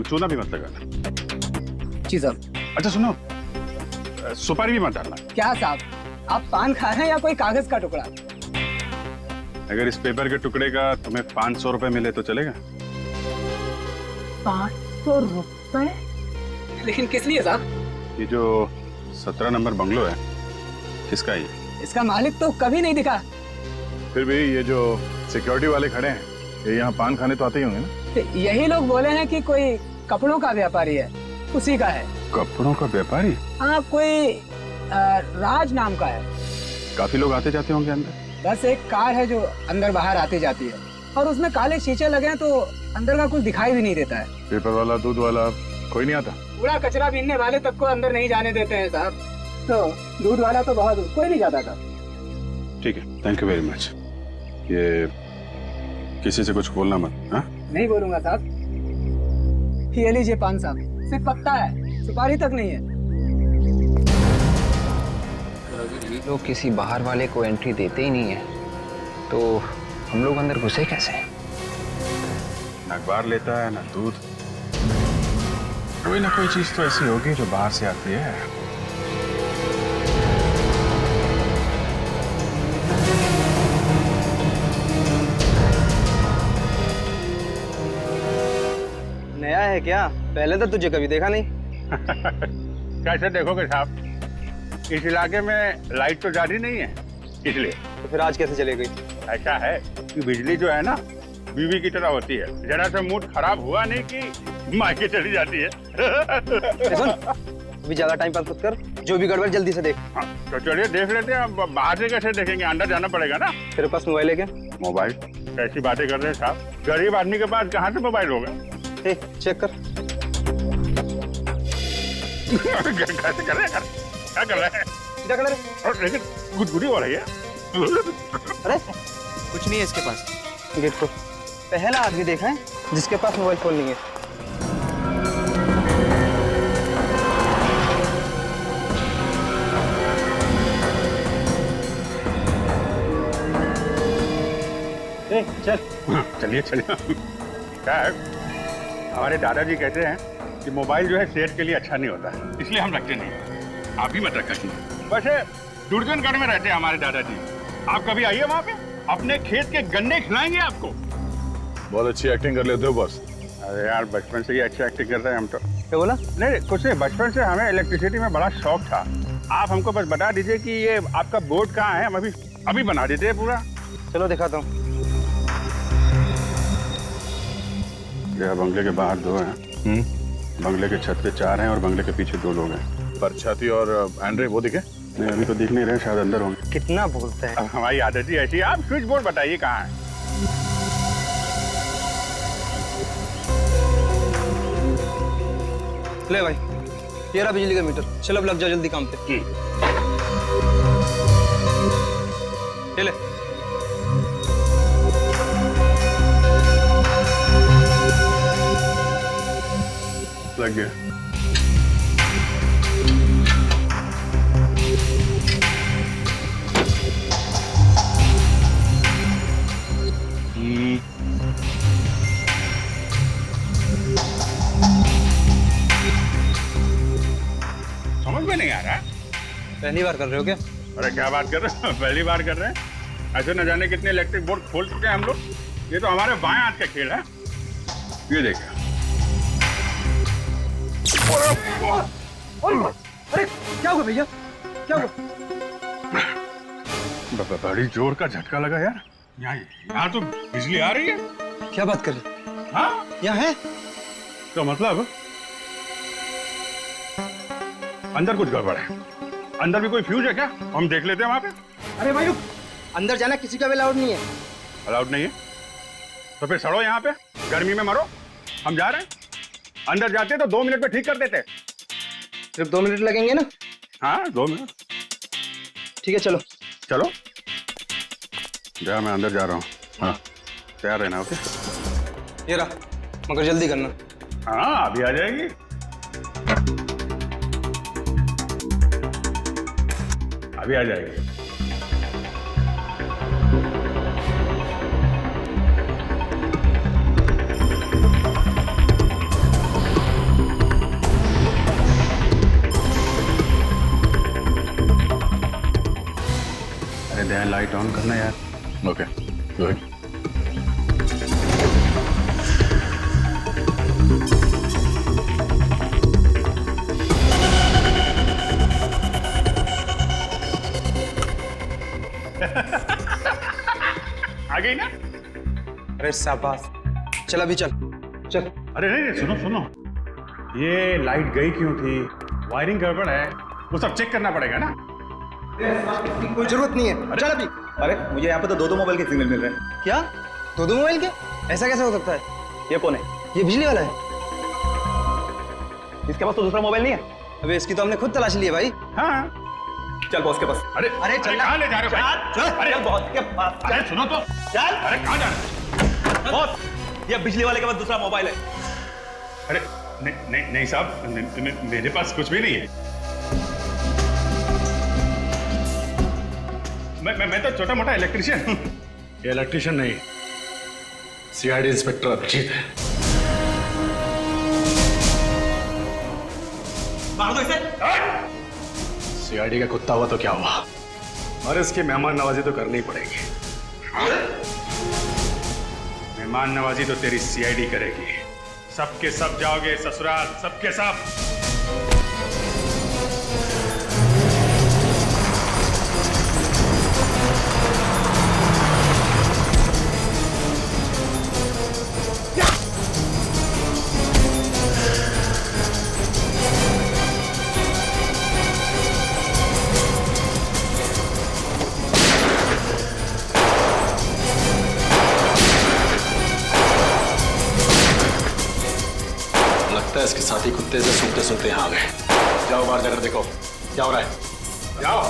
चूना भी मत लगाना। जी साहब। अच्छा सुनो, सुपारी भी मत डालना। क्या साहब, आप पान खा रहे हैं या कोई कागज का टुकड़ा? अगर इस पेपर के टुकड़े का तुम्हें 500 रुपए मिले तो चलेगा? 500 रुपए? लेकिन किस लिए साहब? ये जो 17 नंबर बंगलो है, किसका है ये? इसका मालिक तो कभी नहीं दिखा। फिर भी ये जो सिक्योरिटी वाले खड़े हैं, ये यहाँ पान खाने तो आते ही होंगे ना? तो यही लोग बोले हैं कि कोई कपड़ों का व्यापारी है, उसी का है। कपड़ों का व्यापारी? हाँ, कोई राज नाम का है। काफी लोग आते जाते होंगे अंदर? बस एक कार है जो अंदर बाहर आती जाती है, और उसमें काले शीशे लगे हैं तो अंदर का कुछ दिखाई भी नहीं देता है। पेपर वाला, दूध वाला कोई नहीं आता? कूड़ा कचरा बीनने वाले तक को अंदर नहीं जाने देते हैं साहब। तो दूध वाला तो बहुत कोई नहीं जाता था। ठीक है, थैंक यू वेरी मच। ये किसी से कुछ बोलना मत। हाँ, नहीं बोलूंगा साहब। ये लीजिए पान साहब, सिर्फ पत्ता है, सुपारी तक नहीं है। ये लोग किसी बाहर वाले को एंट्री देते ही नहीं है, तो हम लोग अंदर घुसे कैसे? ना अखबार लेता है ना दूध, कोई ना कोई चीज तो ऐसी होगी जो बाहर से आती है। नया है क्या? पहले तो तुझे कभी देखा नहीं। कैसे देखोगे साहब, इस इलाके में लाइट तो जाती नहीं है, इसलिए। तो फिर आज कैसे चली गई? ऐसा है कि बिजली जो है ना, बीवी की तरह होती है, जरा सा मूड खराब हुआ नहीं कि मायके चली जाती है। सुन, अभी ज्यादा टाइम पास मत कर, जो भी गड़बड़ जल्दी से देख। हाँ, तो चलिए देख लेते हैं। अब बाहर से कैसे देखेंगे, अंदर जाना पड़ेगा ना। तेरे पास मोबाइल है क्या? मोबाइल? कैसी बातें कर रहे हैं साहब, गरीब आदमी के पास कहाँ से मोबाइल होगा? चेक कर। कैसे कर रहे हैं? क्या कर रहे हैं? क्या कर रहे हैं? लेकिन गुदगुदी हो रही है। अरे कुछ नहीं है इसके पास। गेट खोल। पहला आदमी देखा है जिसके पास मोबाइल फोन नहीं है। चल। चलिए चलिए। क्या है, हमारे दादाजी कहते हैं कि मोबाइल जो है सेहत के लिए अच्छा नहीं होता है, इसलिए हम रखते नहीं। आप भी मत रखिए। वैसे दुर्जनगढ़ में रहते हैं हमारे दादाजी, आप कभी आइए वहाँ पे, अपने खेत के गन्ने खिलाएंगे आपको। बहुत अच्छी एक्टिंग कर लेते हो बॉस। अरे यार, बचपन से ही अच्छी एक्टिंग कर रहे हैं हम तो। क्या बोला? नहीं कुछ नहीं, बचपन से हमें इलेक्ट्रिसिटी में बड़ा शौक था। आप हमको बस बता दीजिए कि ये आपका बोर्ड कहाँ है, हम अभी बना देते हैं पूरा। चलो दिखाता हूँ। यह बंगले के बाहर 2 हैं, बंगले के छत पे 4 हैं और बंगले के पीछे 2 लोग हैं। परछाती और एंड्रे वो दिखे? नहीं, अभी तो दिख नहीं रहे, शायद अंदर होंगे। कितना बोलते हैं? हमारी आदत ही ऐसी है। आप स्विच बोर्ड बताइए कहाँ है। ले भाई, ये रहा बिजली का मीटर। चलो अब लग जाओ जल्दी काम पे। ले। लग गया। समझ में नहीं आ रहा। पहली बार कर रहे हो क्या? अरे क्या बात कर रहे हो, पहली बार कर रहे हैं। ऐसे न जाने कितने इलेक्ट्रिक बोर्ड खोल चुके हैं हम लोग। ये तो हमारे बाएं हाथ का खेल है। ये देखिए। अरे क्या हुआ भैया, क्या हुआ? बड़ी जोर का झटका लगा यार। यहाँ तो बिजली आ रही है। क्या बात कर रहे? हाँ, यहाँ है तो मतलब अंदर कुछ गड़बड़ है। अंदर भी कोई फ्यूज है क्या? हम देख लेते हैं वहां पे। अरे भाई रुक, अंदर जाना किसी का भी अलाउड नहीं है। अलाउड नहीं है तो फिर सड़ो यहाँ पे, गर्मी में मरो। हम जा रहे हैं। अंदर जाते तो 2 मिनट में ठीक कर देते। सिर्फ 2 मिनट लगेंगे ना? हाँ 2 मिनट। ठीक है चलो। चलो जा, मैं अंदर जा रहा हूँ। हाँ तैयार रहना। ओके ये रहा, मगर जल्दी करना। हाँ अभी आ जाएगी। अभी आ जाएगी। अरे दया लाइट ऑन करना यार। Okay good. आ गई ना? अरे शाबाश, चल अभी चल चल। अरे नहीं सुनो सुनो, ये लाइट गई क्यों थी? वायरिंग गड़बड़ है, वो सब चेक करना पड़ेगा ना। कोई जरूरत नहीं है, चल अभी। अरे मुझे यहाँ पे तो दो मोबाइल के सिग्नल मिल रहे हैं। क्या दो मोबाइल के? ऐसा कैसे हो सकता है? ये कौन है? ये बिजली वाला है। इसके पास तो दूसरा मोबाइल नहीं है। अबे इसकी तो हमने खुद तलाश ली है भाई। हाँ चल बॉस के पास। अरे अरे चल, कहाँ ले जा रहे हो भाई? चल अरे चल बॉस के पास। अरे सुनो तो, चल। अरे कहाँ जा रहे हो? बॉस ये बिजली वाले के पास दूसरा मोबाइल है। अरे नहीं साहब, मेरे पास कुछ भी नहीं है। मैं तो छोटा मोटा इलेक्ट्रिशियन हूँ। ये इलेक्ट्रिशियन नहीं, सीआईडी इंस्पेक्टर अभिजीत है। मार दो इसे। सीआईडी का कुत्ता हुआ तो क्या हुआ, और इसकी मेहमान नवाजी तो करनी पड़ेगी। मेहमान नवाजी तो तेरी सीआईडी करेगी। सबके सब जाओगे ससुराल, सबके सब। लगता है इसके साथी कुत्ते से सूंघते सूंघते यहाँ आ गए। जाओ बाहर जाकर देखो क्या हो रहा है। जाओ।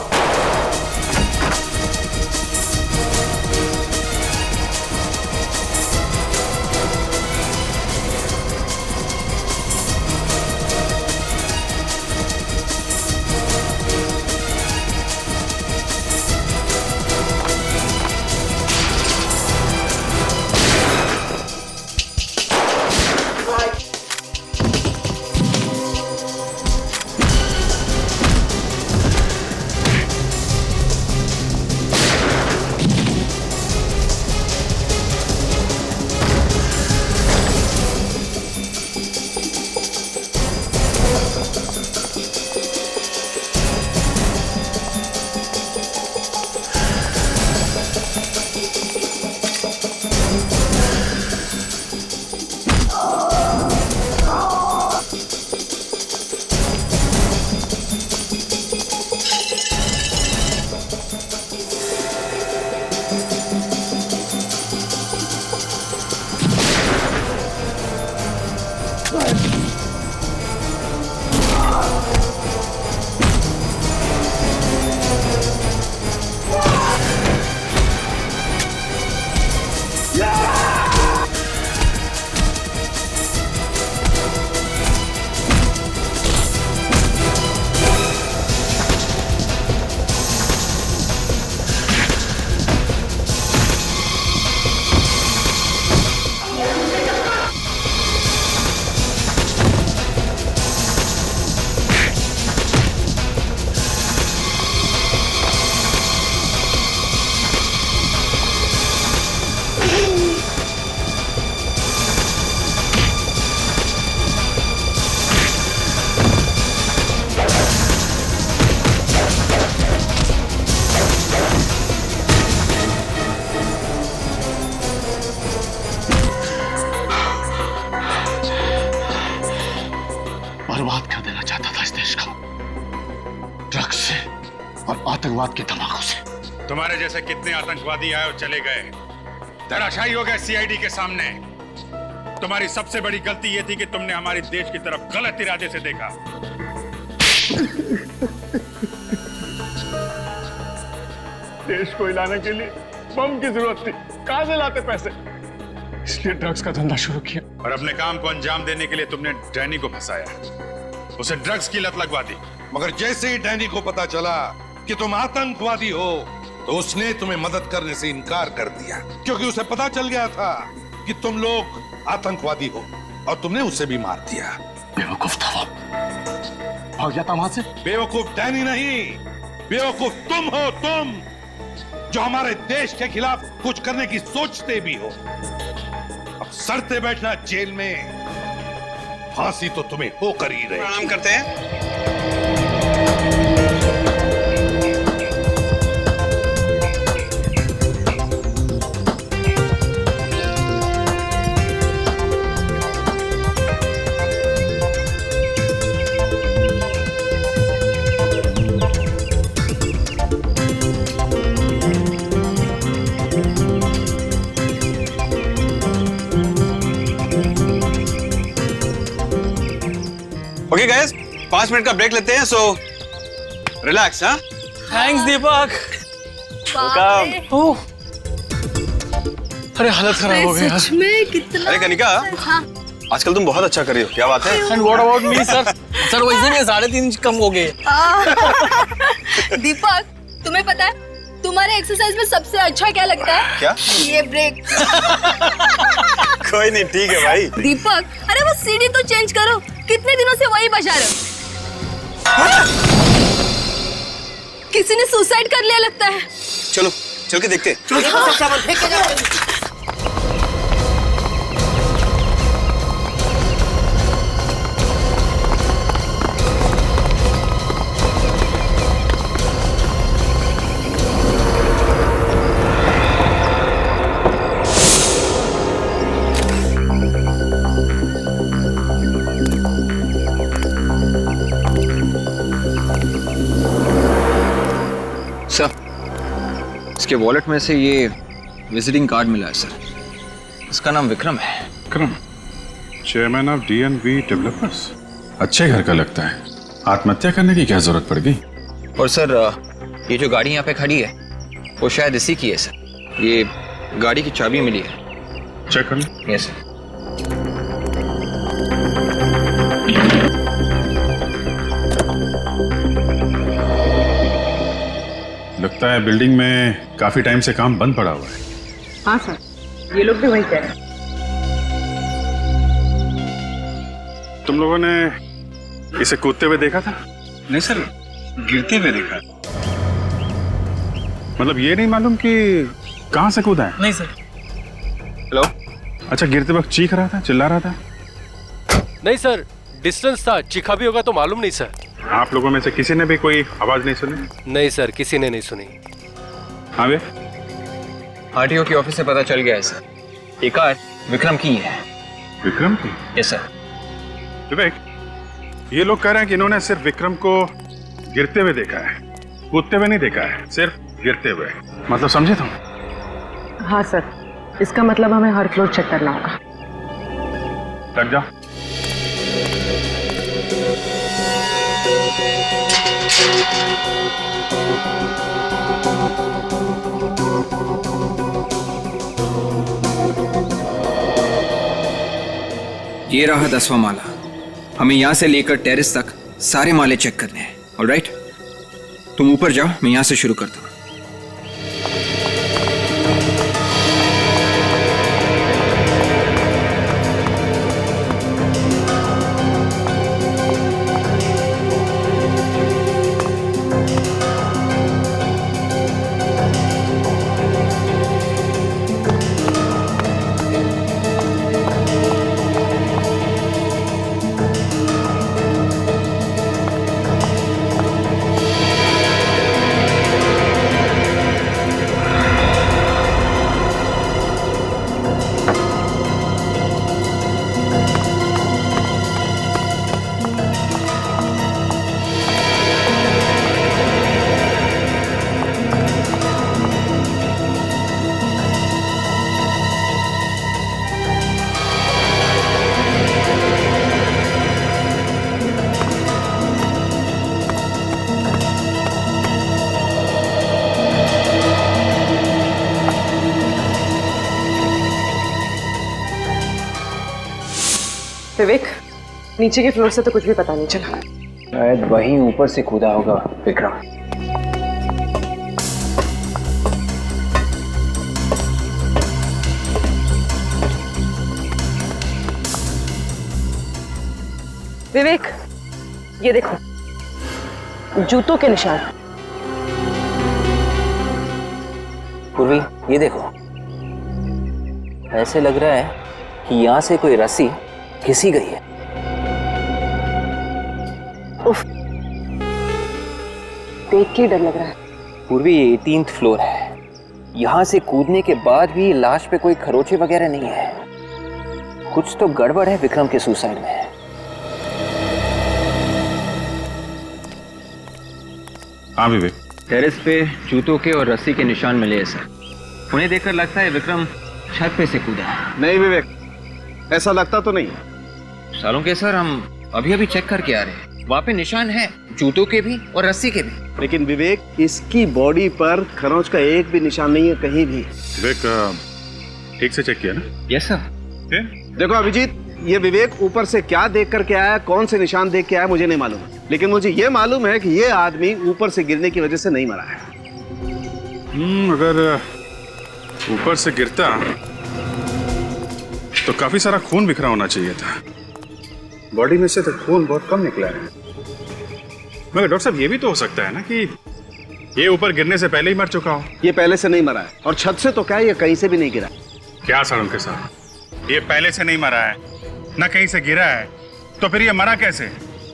बर्बाद कर देना चाहता था इस देश को, ड्रग्स से और आतंकवाद के धमाकों से। तुम्हारे जैसे कितने आतंकवादी आए और चले गए, धराशायी हो गए सीआईडी के सामने। तुम्हारी सबसे बड़ी गलती यह थी कि तुमने हमारे देश की तरफ गलत इरादे से देखा। देश को हिलाने के लिए बम की जरूरत थी, कहां से लाते पैसे? इसलिए ड्रग्स का धंधा शुरू किया। और अपने काम को अंजाम देने के लिए तुमने डैनी को फंसाया, उसे ड्रग्स की लत लगवा दी। मगर जैसे ही डैनी को पता चला कि तुम आतंकवादी हो तो उसने तुम्हें मदद करने से इनकार कर दिया, क्योंकि उसे पता चल गया था कि तुम लोग आतंकवादी हो और तुमने उसे भी मार दिया। बेवकूफ था वो, भाग जाता वहां से। बेवकूफ डैनी नहीं, बेवकूफ तुम हो, तुम जो हमारे देश के खिलाफ कुछ करने की सोचते भी हो। अब सड़ते बैठना जेल में, फांसी तो तुम्हें होकर ही रही। प्रणाम करते हैं। ओके गाइस, 5 मिनट का ब्रेक लेते हैं, सो रिलैक्स। हाँ, थैंक्स दीपक। अरे हालत खराब हो गई यार। सच में कितना। अरे कनिका, हाँ। आजकल तुम बहुत अच्छा कर रही हो, क्या बात है? And what about me sir? Sir वैसे भी 3.5 इंच कम हो गए। दीपक, तुम्हें पता है तुम्हारे एक्सरसाइज में सबसे अच्छा क्या लगता है? क्या? ये ब्रेक। कोई नहीं, ठीक है भाई। दीपक, अरे वो सीढ़ी तो चेंज करो, कितने दिनों से वही बजा रहे हो। किसी ने सुसाइड कर लिया लगता है। चलो चल के देखते हैं। सर, इसके वॉलेट में से ये विजिटिंग कार्ड मिला है सर। इसका नाम विक्रम है। Vikram, chairman of DNV developers. अच्छे घर का लगता है। आत्महत्या करने की क्या जरूरत पड़ गई? और सर, ये जो गाड़ी यहाँ पे खड़ी है वो शायद इसी की है सर। ये गाड़ी की चाबी मिली है। चेक कर लो। Yes sir. लगता है बिल्डिंग में काफी टाइम से काम बंद पड़ा हुआ है। हाँ सर, ये लोग भी वही कह रहे हैं। तुम लोगों ने इसे कूदते हुए देखा था? नहीं सर, गिरते हुए देखा। मतलब ये नहीं मालूम कि कहां से कूदा है? नहीं सर। हेलो। अच्छा, गिरते वक्त चीख रहा था, चिल्ला रहा था? नहीं सर, डिस्टेंस था, चीखा भी होगा तो मालूम नहीं सर। आप लोगों में से किसी ने भी कोई आवाज नहीं सुनी? नहीं सर, किसी ने नहीं सुनी। हाँ वे? RTO के ऑफिस से पता चल गया है सर। ये कार विक्रम की है। विक्रम की? Yes sir. विवेक, ये लोग कह रहे हैं कि इन्होंने सिर्फ विक्रम को गिरते हुए देखा है, कूदते हुए नहीं देखा है, सिर्फ गिरते हुए। मतलब समझे तुम? हाँ सर, इसका मतलब हमें हर फ्लोर चेक करना होगा। लग जाओ। ये रहा 10वां माला। हमें यहाँ से लेकर टेरेस तक सारे माले चेक करने हैं। ऑलराइट, तुम ऊपर जाओ, मैं यहाँ से शुरू करता हूँ। विवेक, नीचे के फ्लोर से तो कुछ भी पता नहीं चला। शायद वहीं ऊपर से कूदा होगा विक्रम। विवेक, ये देखो जूतों के निशान। पूर्वी, ये देखो, ऐसे लग रहा है कि यहाँ से कोई रस्सी घिसी गई है। उफ, देख के डर लग रहा है। पूर्वी, ये 18th फ्लोर है। यहाँ से कूदने के बाद भी लाश पे कोई खरोचे वगैरह नहीं है। कुछ तो गड़बड़ है विक्रम के सुसाइड में। हाँ विवेक, टेरेस पे जूतों के और रस्सी के निशान मिले हैं सर। उन्हें देखकर लगता है विक्रम छत पे से कूदा है। नहीं विवेक, ऐसा लगता तो नहीं। सालों के सर, हम अभी अभी चेक करके आ रहे हैं। वहाँ पे निशान है, जूतों के भी और रस्सी के भी। लेकिन विवेक, इसकी बॉडी पर खरोंच का एक भी निशान नहीं है कहीं भी। विवेक, ठीक से चेक किया ना? Yes sir. देखो अभिजीत, ये विवेक ऊपर से क्या देख करके आया, कौन से निशान देख के आया मुझे नहीं मालूम, लेकिन मुझे ये मालूम है कि ये आदमी ऊपर से गिरने की वजह से नहीं मरा है। अगर ऊपर से गिरता तो काफी सारा खून बिखरा होना चाहिए था। बॉडी में से तो खून बहुत कम निकला है। मगर डॉक्टर साहब, ये भी तो हो सकता है ना कि ये ऊपर गिरने से पहले ही मर चुका हो। ये पहले से नहीं मरा है, और छत से तो क्या, ये कहीं से भी नहीं गिरा। क्या सालों के साथ, ये पहले से नहीं मरा है, ना कहीं से गिरा है, तो फिर ये मरा कैसे?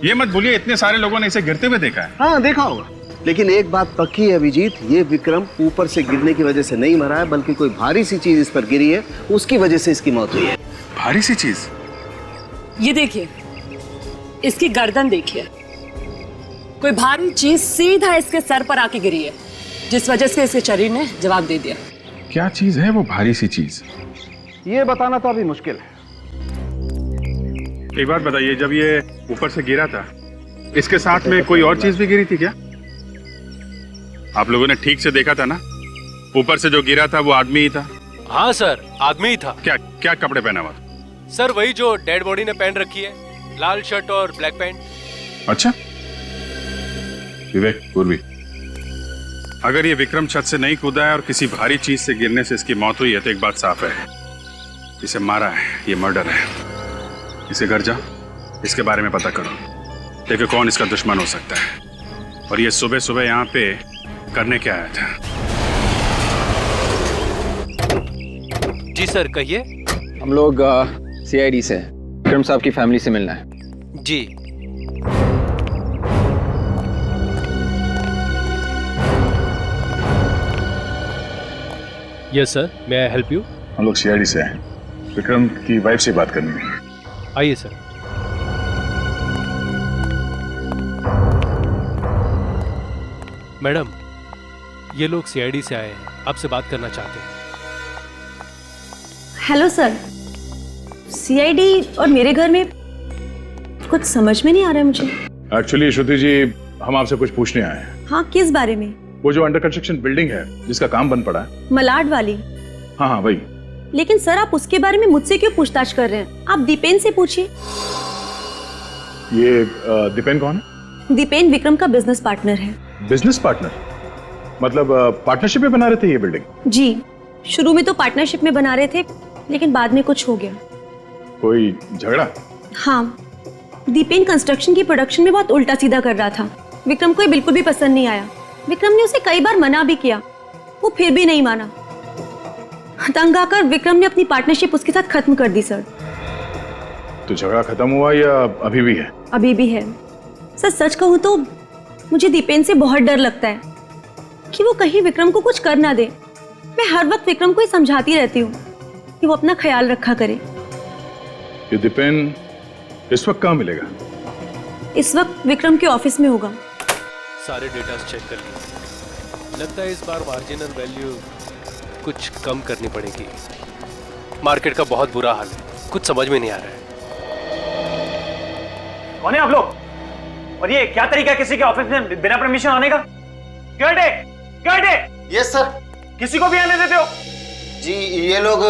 ये मत भूलिए, इतने सारे लोगों ने इसे गिरते हुए देखा है। हाँ, देखा होगा, लेकिन एक बात पक्की है अभिजीत, ये विक्रम ऊपर से गिरने की वजह से नहीं मरा है, बल्कि कोई भारी सी चीज इस पर गिरी है, उसकी वजह से इसकी मौत हुई है। भारी सी चीज? ये देखिए, इसकी गर्दन देखिए, कोई भारी चीज सीधा इसके सर पर आके गिरी है, जिस वजह से इसके शरीर ने जवाब दे दिया। क्या चीज है वो भारी सी चीज? ये बताना तो अभी मुश्किल है। एक बात बताइए, जब ये ऊपर से गिरा था, इसके साथ में कोई और चीज भी गिरी थी क्या? आप लोगों ने ठीक से देखा था ना? ऊपर से जो गिरा था वो आदमी ही था। हाँ सर, आदमी ही था। क्या क्या कपड़े पहना हुआ था? सर वही जो डेड बॉडी ने पहन रखी है, लाल शर्ट और ब्लैक पैंट। अच्छा विवेक, पूर्वी, अगर ये विक्रम छत से नहीं कूदा है और किसी भारी चीज से गिरने से इसकी मौत हुई है, तो एक बात साफ है, इसे मारा है, ये मर्डर है। इसे घर जा, इसके बारे में पता करो, देखो कौन इसका दुश्मन हो सकता है, और ये सुबह सुबह यहाँ पे करने क्या आया था। जी सर, कहिए। हम लोग CID से विक्रम साहब की फैमिली से मिलना है। जी। Yes sir, may I help you? हम लोग CID से हैं, विक्रम की वाइफ से बात करनी है। आइए सर। मैडम, ये लोग CID से आए हैं, आपसे बात करना चाहते हैं। हेलो सर, CID और मेरे घर में कुछ समझ में नहीं आ रहा है मुझे। एक्चुअली श्रुति जी, हम आपसे कुछ पूछने आए हैं। हाँ, किस बारे में? वो जो अंडर कंस्ट्रक्शन बिल्डिंग है जिसका काम बंद पड़ा है। मलाड वाली? हाँ हाँ वही। लेकिन सर, आप उसके बारे में मुझसे क्यों पूछताछ कर रहे हैं? आप दीपेन से पूछिए। ये दीपेन कौन है? दीपेन विक्रम का बिजनेस पार्टनर है। Business partner? मतलब पार्टनरशिप में बना रहे थे ये बिल्डिंग? जी, शुरू में तो पार्टनरशिप में बना रहे थे, लेकिन बाद में कुछ हो गया। कोई झगड़ा? हाँ, दीपेन कंस्ट्रक्शन की प्रोडक्शन में बहुत उल्टा सीधा कर रहा था। विक्रम को ये बिल्कुल भी पसंद नहीं आया। विक्रम ने उसे कई बार मना भी किया, वो फिर भी नहीं माना। तंग आकर विक्रम ने अपनी पार्टनरशिप उसके साथ खत्म कर दी सर। तो झगड़ा खत्म हुआ या अभी भी है? अभी भी है सर। सच कहूँ तो मुझे दीपेन से बहुत डर लगता है कि वो कहीं विक्रम को कुछ कर ना दे। मैं हर वक्त विक्रम को ही समझाती रहती हूँ कि वो अपना ख्याल रखा करे। ये दीपेन इस वक्त कहाँ मिलेगा? इस वक्त विक्रम के ऑफिस में होगा। सारे डेटा चेक कर लिए, लगता है इस बार मार्जिनल वैल्यू कुछ कम करनी पड़ेगी। मार्केट का बहुत बुरा हाल है, कुछ समझ में नहीं आ रहा है। कौन है आप लोग? और ये क्या तरीका है किसी के ऑफिस में बिना परमिशन आने का? Yes sir. किसी को भी आने देते हो? जी, ये लोग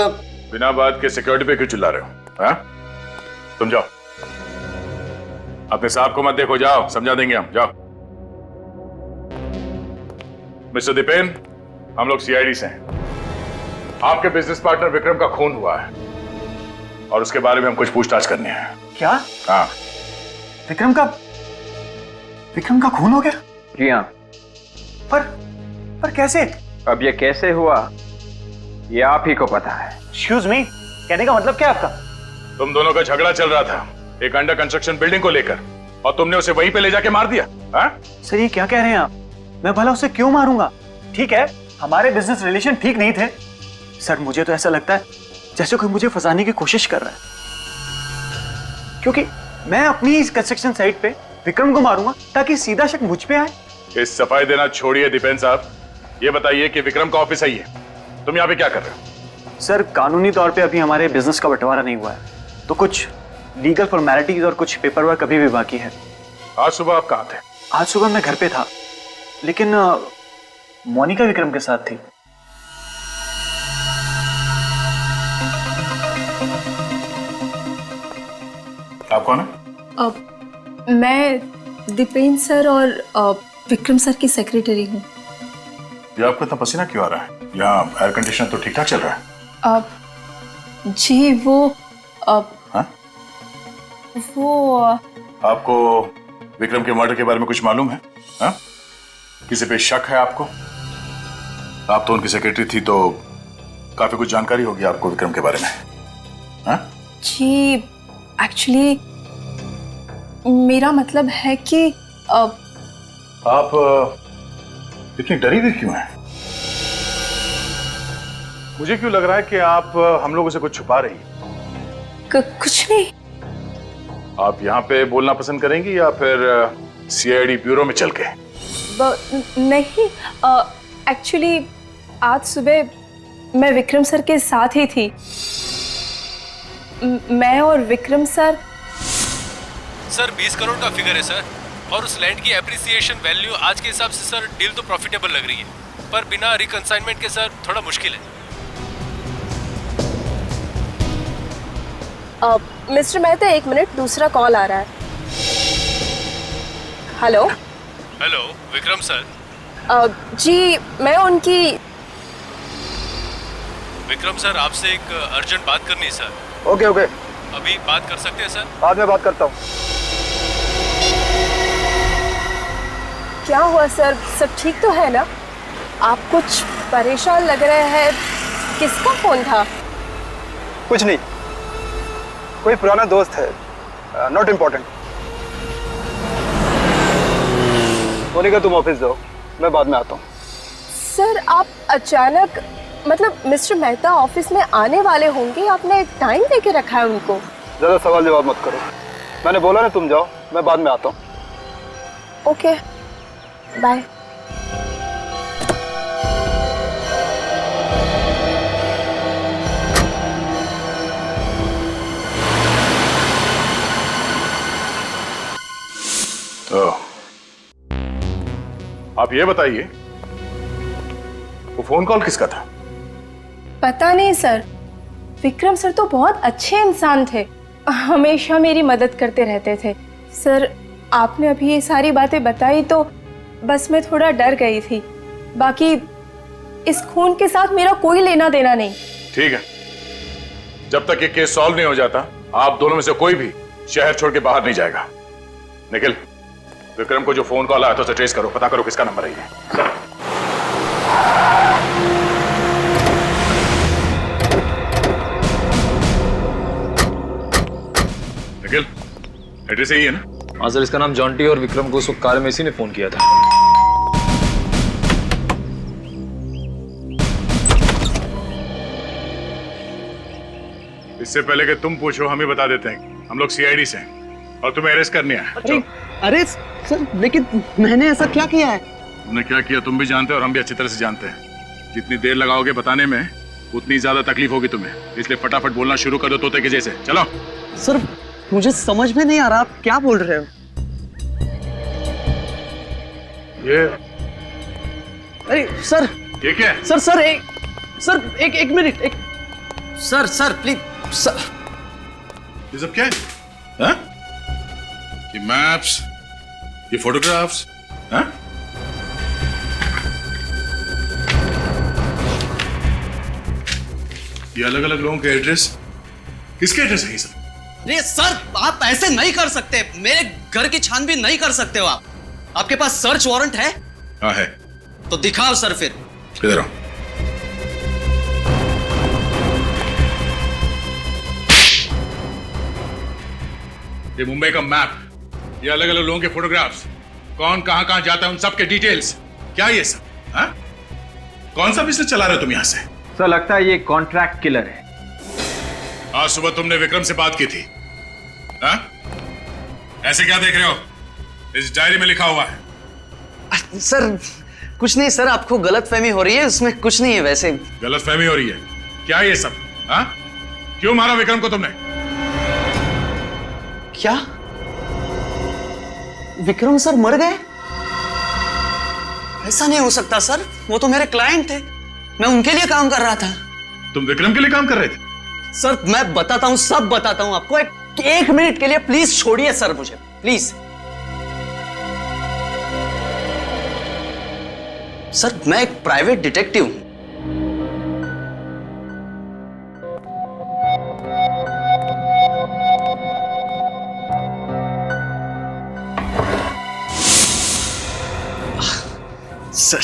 बिना बात के सिक्योरिटी पे क्यों चिल्ला रहे हो? हाँ? तुम जाओ, अपने साहब को मत देखो, जाओ, समझा देंगे हम, जाओ। मिस्टर दीपेन, हम लोग CID से हैं। आपके बिजनेस पार्टनर विक्रम का खून हुआ है और उसके बारे में हम कुछ पूछताछ करनी है। क्या? हाँ। विक्रम का खून हो गया? जी हाँ। पर कैसे? अब ये कैसे हुआ ये आप ही को पता है। एक्सक्यूज मी, कहने का मतलब क्या है आपका? तुम दोनों का झगड़ा चल रहा था एक अंडर कंस्ट्रक्शन बिल्डिंग को लेकर, और तुमने उसे वहीं पे ले जाके मार दिया। सर ये क्या कह रहे हैं आप? मैं भला उसे क्यों मारूंगा? ठीक है, हमारे बिजनेस रिलेशन ठीक नहीं थे। सर मुझे तो ऐसा लगता है जैसे कोई मुझे फंसाने की कोशिश कर रहा है, क्योंकि मैं अपनी इस कंस्ट्रक्शन साइट पे विक्रम को मारूंगा ताकि सीधा शक मुझ पे आए। इस सफाई देना छोड़िए दीपेन साहब, ये बताइए कि विक्रम का ऑफिस आई है, तुम यहाँ पे क्या कर रहे हो? सर कानूनी तौर पे अभी हमारे बिजनेस का बंटवारा नहीं हुआ है, तो कुछ लीगल फॉर्मेलिटीज और कुछ पेपर वर्क अभी भी बाकी है। आज सुबह आप कहाँ थे? आज सुबह मैं घर पे था, लेकिन मोनिका विक्रम के साथ थी। आप कौन है? मैं दीपेन सर और विक्रम सर की सेक्रेटरी हूँ। ये आपको इतना पसीना क्यों आ रहा है? यहाँ एयर कंडीशनर तो ठीक ठाक चल रहा है। जी वो आपको विक्रम के मर्डर के बारे में कुछ मालूम है? हा? किसी पे शक है आपको? आप तो उनकी सेक्रेटरी थी, तो काफी कुछ जानकारी होगी आपको विक्रम के बारे में। हा? जी एक्चुअली मेरा मतलब है कि आप इतनी डरी हुई क्यों हैं? मुझे क्यों लग रहा है कि आप हम लोगों से कुछ छुपा रही हैं? कुछ नहीं। आप यहाँ पे बोलना पसंद करेंगी या फिर सीआईडी ब्यूरो में चल के? नहीं, एक्चुअली आज सुबह मैं विक्रम सर के साथ ही थी। मैं और विक्रम सर 20 करोड़ का फिगर है सर, और उस लैंड की एप्रिसिएशन वैल्यू आज के हिसाब से सर डील तो प्रॉफिटेबल लग रही है, पर बिना रिकंसाइनमेंट के सर थोड़ा मुश्किल है। मिस्टर मेहता, एक मिनट, दूसरा कॉल आ रहा है। Hello Vikram sir. जी मैं उनकी। विक्रम सर आपसे एक अर्जेंट बात करनी है सर। ओके अभी बात कर सकते हैं सर? बाद में बात करता हूँ। क्या हुआ सर, सब ठीक तो है ना? आप कुछ परेशान लग रहे हैं, किसका फोन था? कुछ नहीं, कोई पुराना दोस्त है, नॉट इम्पोर्टेंट। मोनिका तुम ऑफिस जाओ, मैं बाद में आता हूँ। सर आप अचानक, मतलब मिस्टर मेहता ऑफिस में आने वाले होंगे, आपने टाइम देके रखा है उनको? ज्यादा सवाल जवाब मत करो, मैंने बोला ना तुम जाओ, मैं बाद में आता हूँ। Okay bye. तो आप ये बताइए वो फोन कॉल किसका था? पता नहीं सर, विक्रम सर तो बहुत अच्छे इंसान थे, हमेशा मेरी मदद करते रहते थे। सर आपने अभी ये सारी बातें बताई तो बस मैं थोड़ा डर गई थी, बाकी इस खून के साथ मेरा कोई लेना देना नहीं। ठीक है, जब तक ये केस सॉल्व नहीं हो जाता आप दोनों में से कोई भी शहर छोड़ के बाहर नहीं जाएगा। निखिल, विक्रम को जो फोन कॉल आया था उसे ट्रेस करो, पता करो किसका नंबर है ये। निखिल, एड्रेस यही है ना? हाँ सर, इसका नाम जॉन्टी और विक्रम को उस वक्त कार में इसी ने फोन किया था। इससे पहले कि तुम पूछो हम ही बता देते हैं, हम लोग सीआईडी से हैं और तुम्हें अरेस्ट करने आए। अरे सर, लेकिन मैंने ऐसा क्या किया है? तुमने क्या किया तुम भी जानते हो और हम भी अच्छी तरह से जानते हैं। जितनी देर लगाओगे बताने में उतनी ज्यादा तकलीफ होगी तुम्हें, इसलिए फटाफट बोलना शुरू कर दो तोते के जैसे। चलो। सर मुझे समझ में नहीं आ रहा आप क्या बोल रहे हो। ये अरे सर, ये क्या है? सर एक मिनट, एक सर प्लीज सर। ये सब क्या है? हाँ? ये मैप्स, ये फोटोग्राफ्स, हाँ? ये अलग अलग लोगों के एड्रेस, किसके एड्रेस है ये सब? अरे सर, आप ऐसे नहीं कर सकते। मेरे घर की छानबीन नहीं कर सकते हो आप। आपके पास सर्च वारंट है? हाँ है। तो दिखाओ सर फिर। इधर आओ। ये मुंबई का मैप, ये अलग अलग लोगों के फोटोग्राफ्स, कौन कहां कहां जाता है उन सब के डिटेल्स, क्या ये सब? हाँ? कौन सा बिजनेस चला रहे हो तुम यहां से? सर लगता है ये कॉन्ट्रैक्ट किलर है। आज सुबह तुमने विक्रम से बात की थी, हाँ? ऐसे क्या देख रहे हो? इस डायरी में लिखा हुआ है। सर कुछ नहीं सर, आपको गलतफहमी हो रही है, उसमें कुछ नहीं है। वैसे गलतफहमी हो रही है? क्या ये सब? हाँ? क्यों मारा विक्रम को तुमने? क्या विक्रम सर मर गए? ऐसा नहीं हो सकता सर, वो तो मेरे क्लाइंट थे, मैं उनके लिए काम कर रहा था। तुम विक्रम के लिए काम कर रहे थे? सर मैं बताता हूं, सब बताता हूं आपको। एक मिनट के लिए प्लीज छोड़िए सर मुझे, प्लीज। सर मैं एक प्राइवेट डिटेक्टिव हूं। सर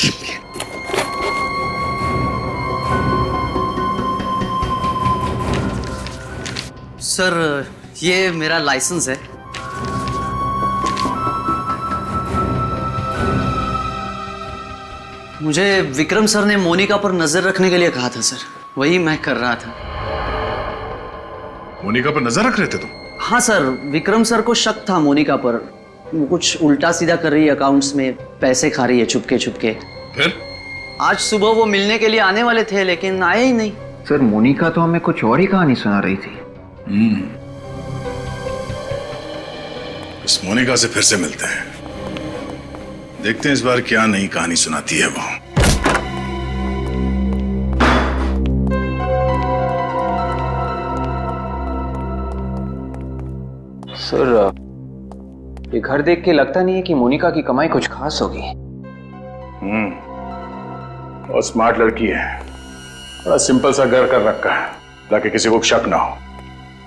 सर ये मेरा लाइसेंस है। मुझे विक्रम सर ने मोनिका पर नजर रखने के लिए कहा था सर, वही मैं कर रहा था। मोनिका पर नजर रख रहे थे तुम? हाँ सर, विक्रम सर को शक था मोनिका पर, वो कुछ उल्टा सीधा कर रही है, अकाउंट्स में पैसे खा रही है छुपके छुपके। फिर आज सुबह वो मिलने के लिए आने वाले थे लेकिन आए ही नहीं। सर मोनिका तो हमें कुछ और ही कहानी सुना रही थी। इस मोनिका से फिर से मिलते हैं, देखते हैं इस बार क्या नई कहानी सुनाती है वो। सर ये घर देख के लगता नहीं है कि मोनिका की कमाई कुछ खास होगी। और स्मार्ट लड़की है, बड़ा सिंपल सा घर कर रखा है ताकि किसी को शक ना हो।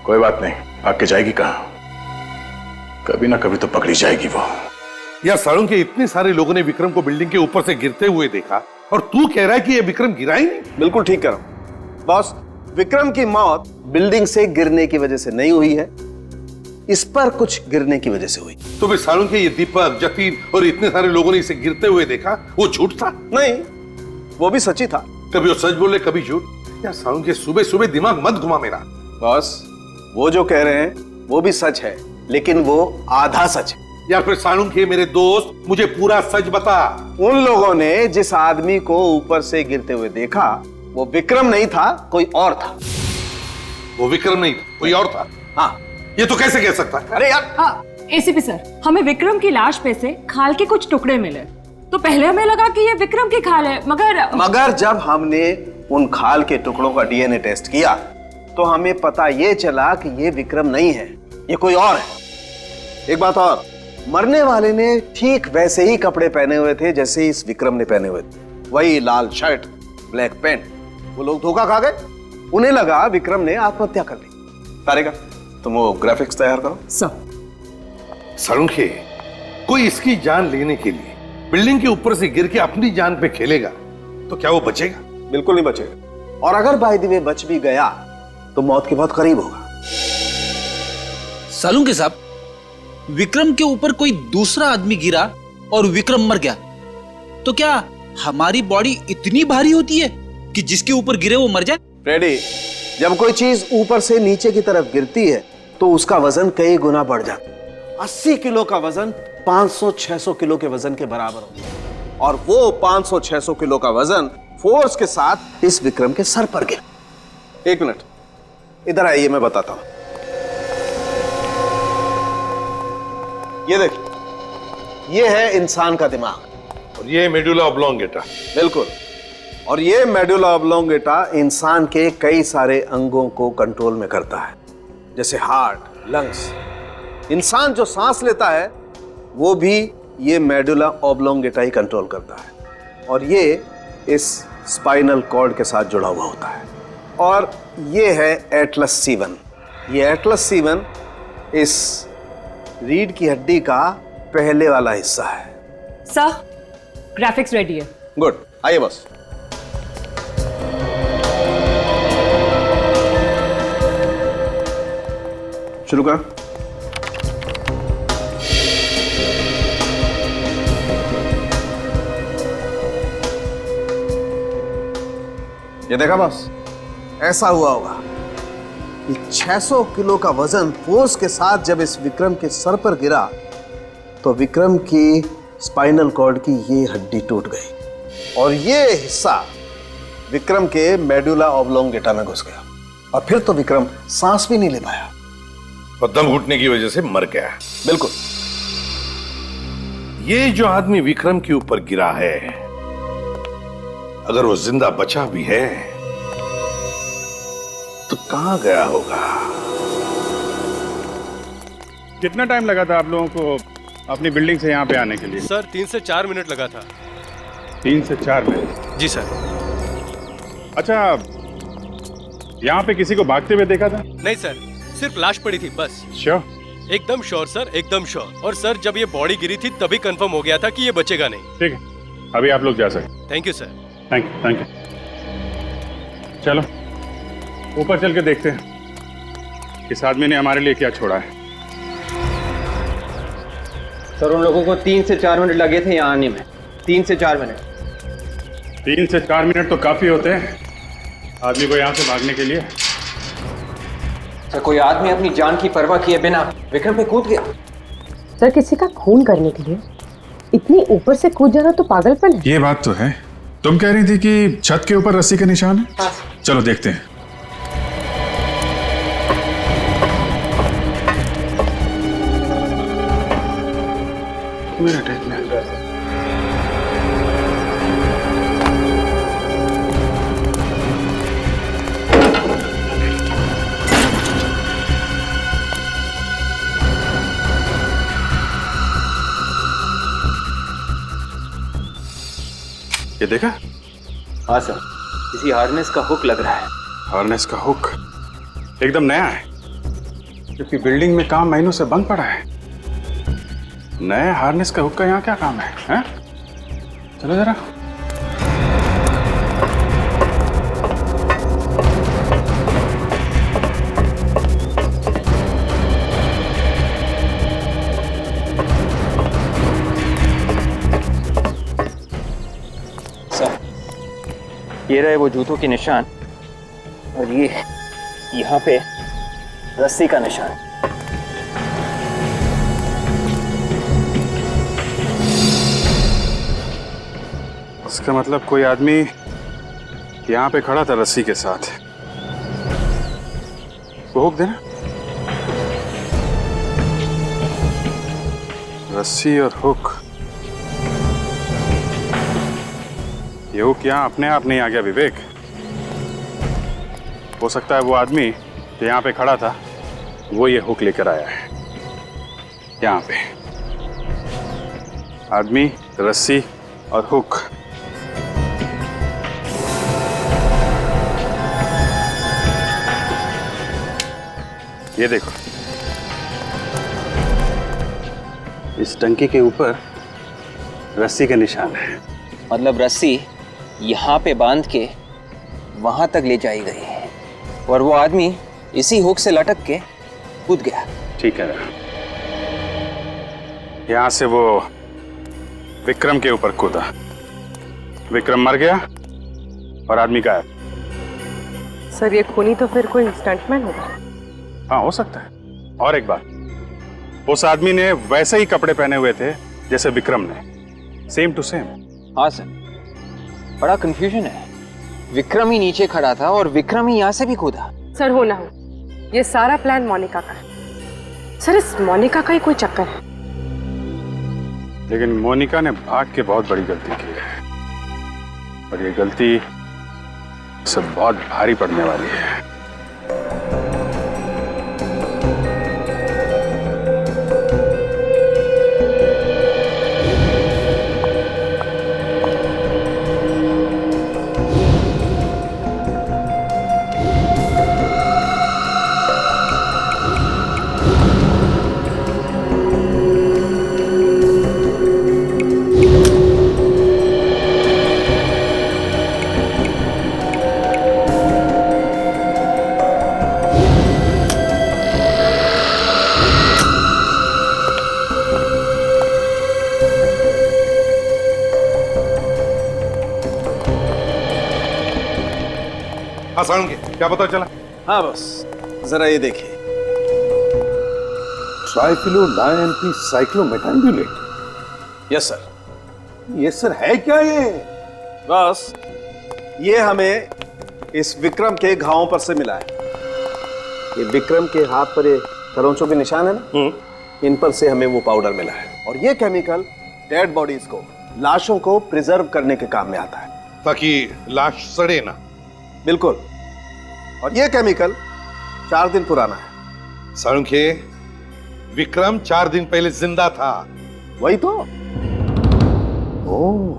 कोई बात नहीं, आके जाएगी कहाँ? कभी ना कभी तो पकड़ी जाएगी वो। यार सालुंखे के इतने सारे लोगों ने विक्रम को बिल्डिंग के ऊपर से गिरते हुए देखा और तू कह रहा है कि ये विक्रम गिरा ही नहीं? बिल्कुल ठीक कह रहा हूं बॉस। विक्रम की मौत बिल्डिंग से गिरने की वजह से नहीं हुई है, इस पर कुछ गिरने की वजह से हुई। तो फिर सालुंखे ये दीपक, जतीन और इतने सारे लोगों ने इसे गिरते हुए देखा, वो झूठ था? नहीं, वो भी सच ही था। कभी वो सच बोले कभी झूठ। यार सालुंखे सुबह सुबह दिमाग मत घुमा मेरा। बॉस वो जो कह रहे हैं वो भी सच है, लेकिन वो आधा सच है। या फिर सालुंखे मेरे दोस्त, मुझे पूरा सच बता। उन लोगों ने जिस आदमी को ऊपर से गिरते हुए देखा वो विक्रम नहीं था, कोई और था। वो विक्रम नहीं था, कोई और था? हाँ। ये तो कैसे कह सकता है? अरे यार हाँ, एसीपी सर, हमें विक्रम की लाश पे से खाल के कुछ टुकड़े मिले, तो पहले हमें लगा कि ये विक्रम की खाल है, मगर जब हमने उन खाल के टुकड़ों का डीएनए टेस्ट किया तो हमें पता ये चला कि ये विक्रम नहीं है, ये कोई और है। एक बात और, मरने वाले ने ठीक वैसे ही कपड़े पहने हुए थे जैसे इस विक्रम ने पहने हुए थे, वही लाल शर्ट, ब्लैक पैंट। वो लोग धोखा खा गए, उन्हें लगा विक्रम ने आत्महत्या कर ली। तारेका तुम वो ग्राफिक्स तैयार करो। सालुंखे, कोई इसकी जान लेने के लिए बिल्डिंग के ऊपर से गिर के अपनी जान पे खेलेगा तो क्या वो बचेगा? बिल्कुल नहीं बचेगा, और अगर बाय द वे बच भी गया तो मौत के बहुत करीब होगा। सालुंखे साहब, विक्रम के ऊपर कोई दूसरा आदमी गिरा और विक्रम मर गया, तो क्या हमारी बॉडी इतनी भारी होती है कि जिसके ऊपर गिरे वो मर जाए? फ्रेडी, जब कोई चीज ऊपर से नीचे की तरफ गिरती है तो उसका वजन कई गुना बढ़ जाता है। 80 किलो का वजन 500-600 किलो के वजन के बराबर होता है, और वो 500-600 किलो का वजन फोर्स के साथ इस विक्रम के सर पर गिरा। एक मिनट इधर आइए, मैं बताता हूं। ये देखिए, ये है इंसान का दिमाग और ये मेडुला ऑब्लोंगेटा। बिल्कुल, और ये मेडुला ऑब्लोंगेटा इंसान के कई सारे अंगों को कंट्रोल में करता है, जैसे हार्ट, लंग्स। इंसान जो सांस लेता है वो भी ये मेडुला ऑब्लोंगेटा ही कंट्रोल करता है, और ये इस स्पाइनल कॉर्ड के साथ जुड़ा हुआ होता है। और ये है एटलस C1। ये एटलस C1 इस रीढ़ की हड्डी का पहले वाला हिस्सा है। सर, ग्राफिक्स रेडी है। गुड, आइए बस। शुरू कर। ये देखा बस, ऐसा हुआ होगा कि 600 किलो का वजन फोर्स के साथ जब इस विक्रम के सर पर गिरा तो विक्रम की स्पाइनल कॉर्ड की ये हड्डी टूट गई और ये हिस्सा विक्रम के मेडुला ऑब्लोंगेटा में घुस गया और फिर तो विक्रम सांस भी नहीं ले पाया और दम घुटने की वजह से मर गया। बिल्कुल। ये जो आदमी विक्रम के ऊपर गिरा है, अगर वो जिंदा बचा भी है तो कहां गया होगा? कितना टाइम लगा था आप लोगों को अपनी बिल्डिंग से यहाँ पे आने के लिए? सर 3 से 4 मिनट लगा था। 3 से 4 मिनट? जी सर। अच्छा, यहाँ पे किसी को भागते हुए देखा था? नहीं सर, सिर्फ लाश पड़ी थी बस। श्योर? एकदम श्योर सर, एकदम श्योर। और सर जब ये बॉडी गिरी थी तभी कंफर्म हो गया था कि ये बचेगा नहीं। ठीक है, अभी आप लोग जा सकते। Thank you sir. Thank you, thank you. चलो ऊपर चल के देखते हैं इस आदमी ने हमारे लिए क्या छोड़ा है। सर उन लोगों को 3 से 4 मिनट लगे थे यहाँ आने में। 3 से 4 मिनट। 3 से 4 मिनट तो काफी होते हैं आदमी को यहाँ से भागने के लिए। सर कोई आदमी अपनी जान की परवाह किए बिना विक्रम पे कूद गया। सर किसी का खून करने के लिए इतनी ऊपर से कूद जाना तो पागलपन है। ये बात तो है। तुम कह रही थी कि छत के ऊपर रस्सी के निशान है? हाँ। चलो देखते हैं। मेरा टेक में ये देखा? हाँ सर, किसी हार्नेस का हुक लग रहा है। हार्नेस का हुक एकदम नया है, क्योंकि बिल्डिंग में काम महीनों से बंद पड़ा है। नए हार्नेस का हुक का यहाँ क्या काम है, हैं? चलो जरा। ये रहे वो जूतों के निशान और ये यहाँ पे रस्सी का निशान। इसका मतलब कोई आदमी यहाँ पे खड़ा था रस्सी के साथ। वो हुक देना। रस्सी और हुक। ये हुक यहाँ अपने आप नहीं आ गया विवेक। हो सकता है वो आदमी जो यहाँ पे खड़ा था वो ये हुक लेकर आया है। यहाँ पे आदमी, रस्सी और हुक। ये देखो, इस टंकी के ऊपर रस्सी का निशान है। मतलब रस्सी यहाँ पे बांध के वहां तक ले जाई गई है और वो आदमी इसी हुक से लटक के कूद गया। ठीक है, यहां से वो विक्रम के ऊपर कूदा। विक्रम मर गया और आदमी गायब। सर ये खूनी तो फिर कोई स्टंटमैन होगा। हाँ हो सकता है। और एक बात, उस आदमी ने वैसे ही कपड़े पहने हुए थे जैसे विक्रम ने, सेम टू सेम। हाँ सर, बड़ा कंफ्यूजन है। विक्रम ही नीचे खड़ा था और विक्रम ही यहाँ से भी कूदा। सर हो ना हो, ये सारा प्लान मोनिका का है। सर इस मोनिका का ही कोई चक्कर है। लेकिन मोनिका ने भाग के बहुत बड़ी गलती की है और ये गलती सब बहुत भारी पड़ने वाली है। हाँ साळुंखे, क्या पता चला? हाँ बस, जरा ये देखिए। ट्राइक्लो 9-MP साइक्लोमेटाम्बुलेट। Yes sir. ये सर है क्या ये? बस ये हमें इस विक्रम के घावों पर से मिला है। ये विक्रम के हाथ पर ये खरोंचों के निशान है ना, इन पर से हमें वो पाउडर मिला है। और ये केमिकल डेड बॉडीज को, लाशों को प्रिजर्व करने के काम में आता है, ताकि लाश सड़े ना। बिल्कुल। और ये केमिकल 4 दिन पुराना है। साळुंखे, विक्रम 4 दिन पहले जिंदा था। वही तो। ओह,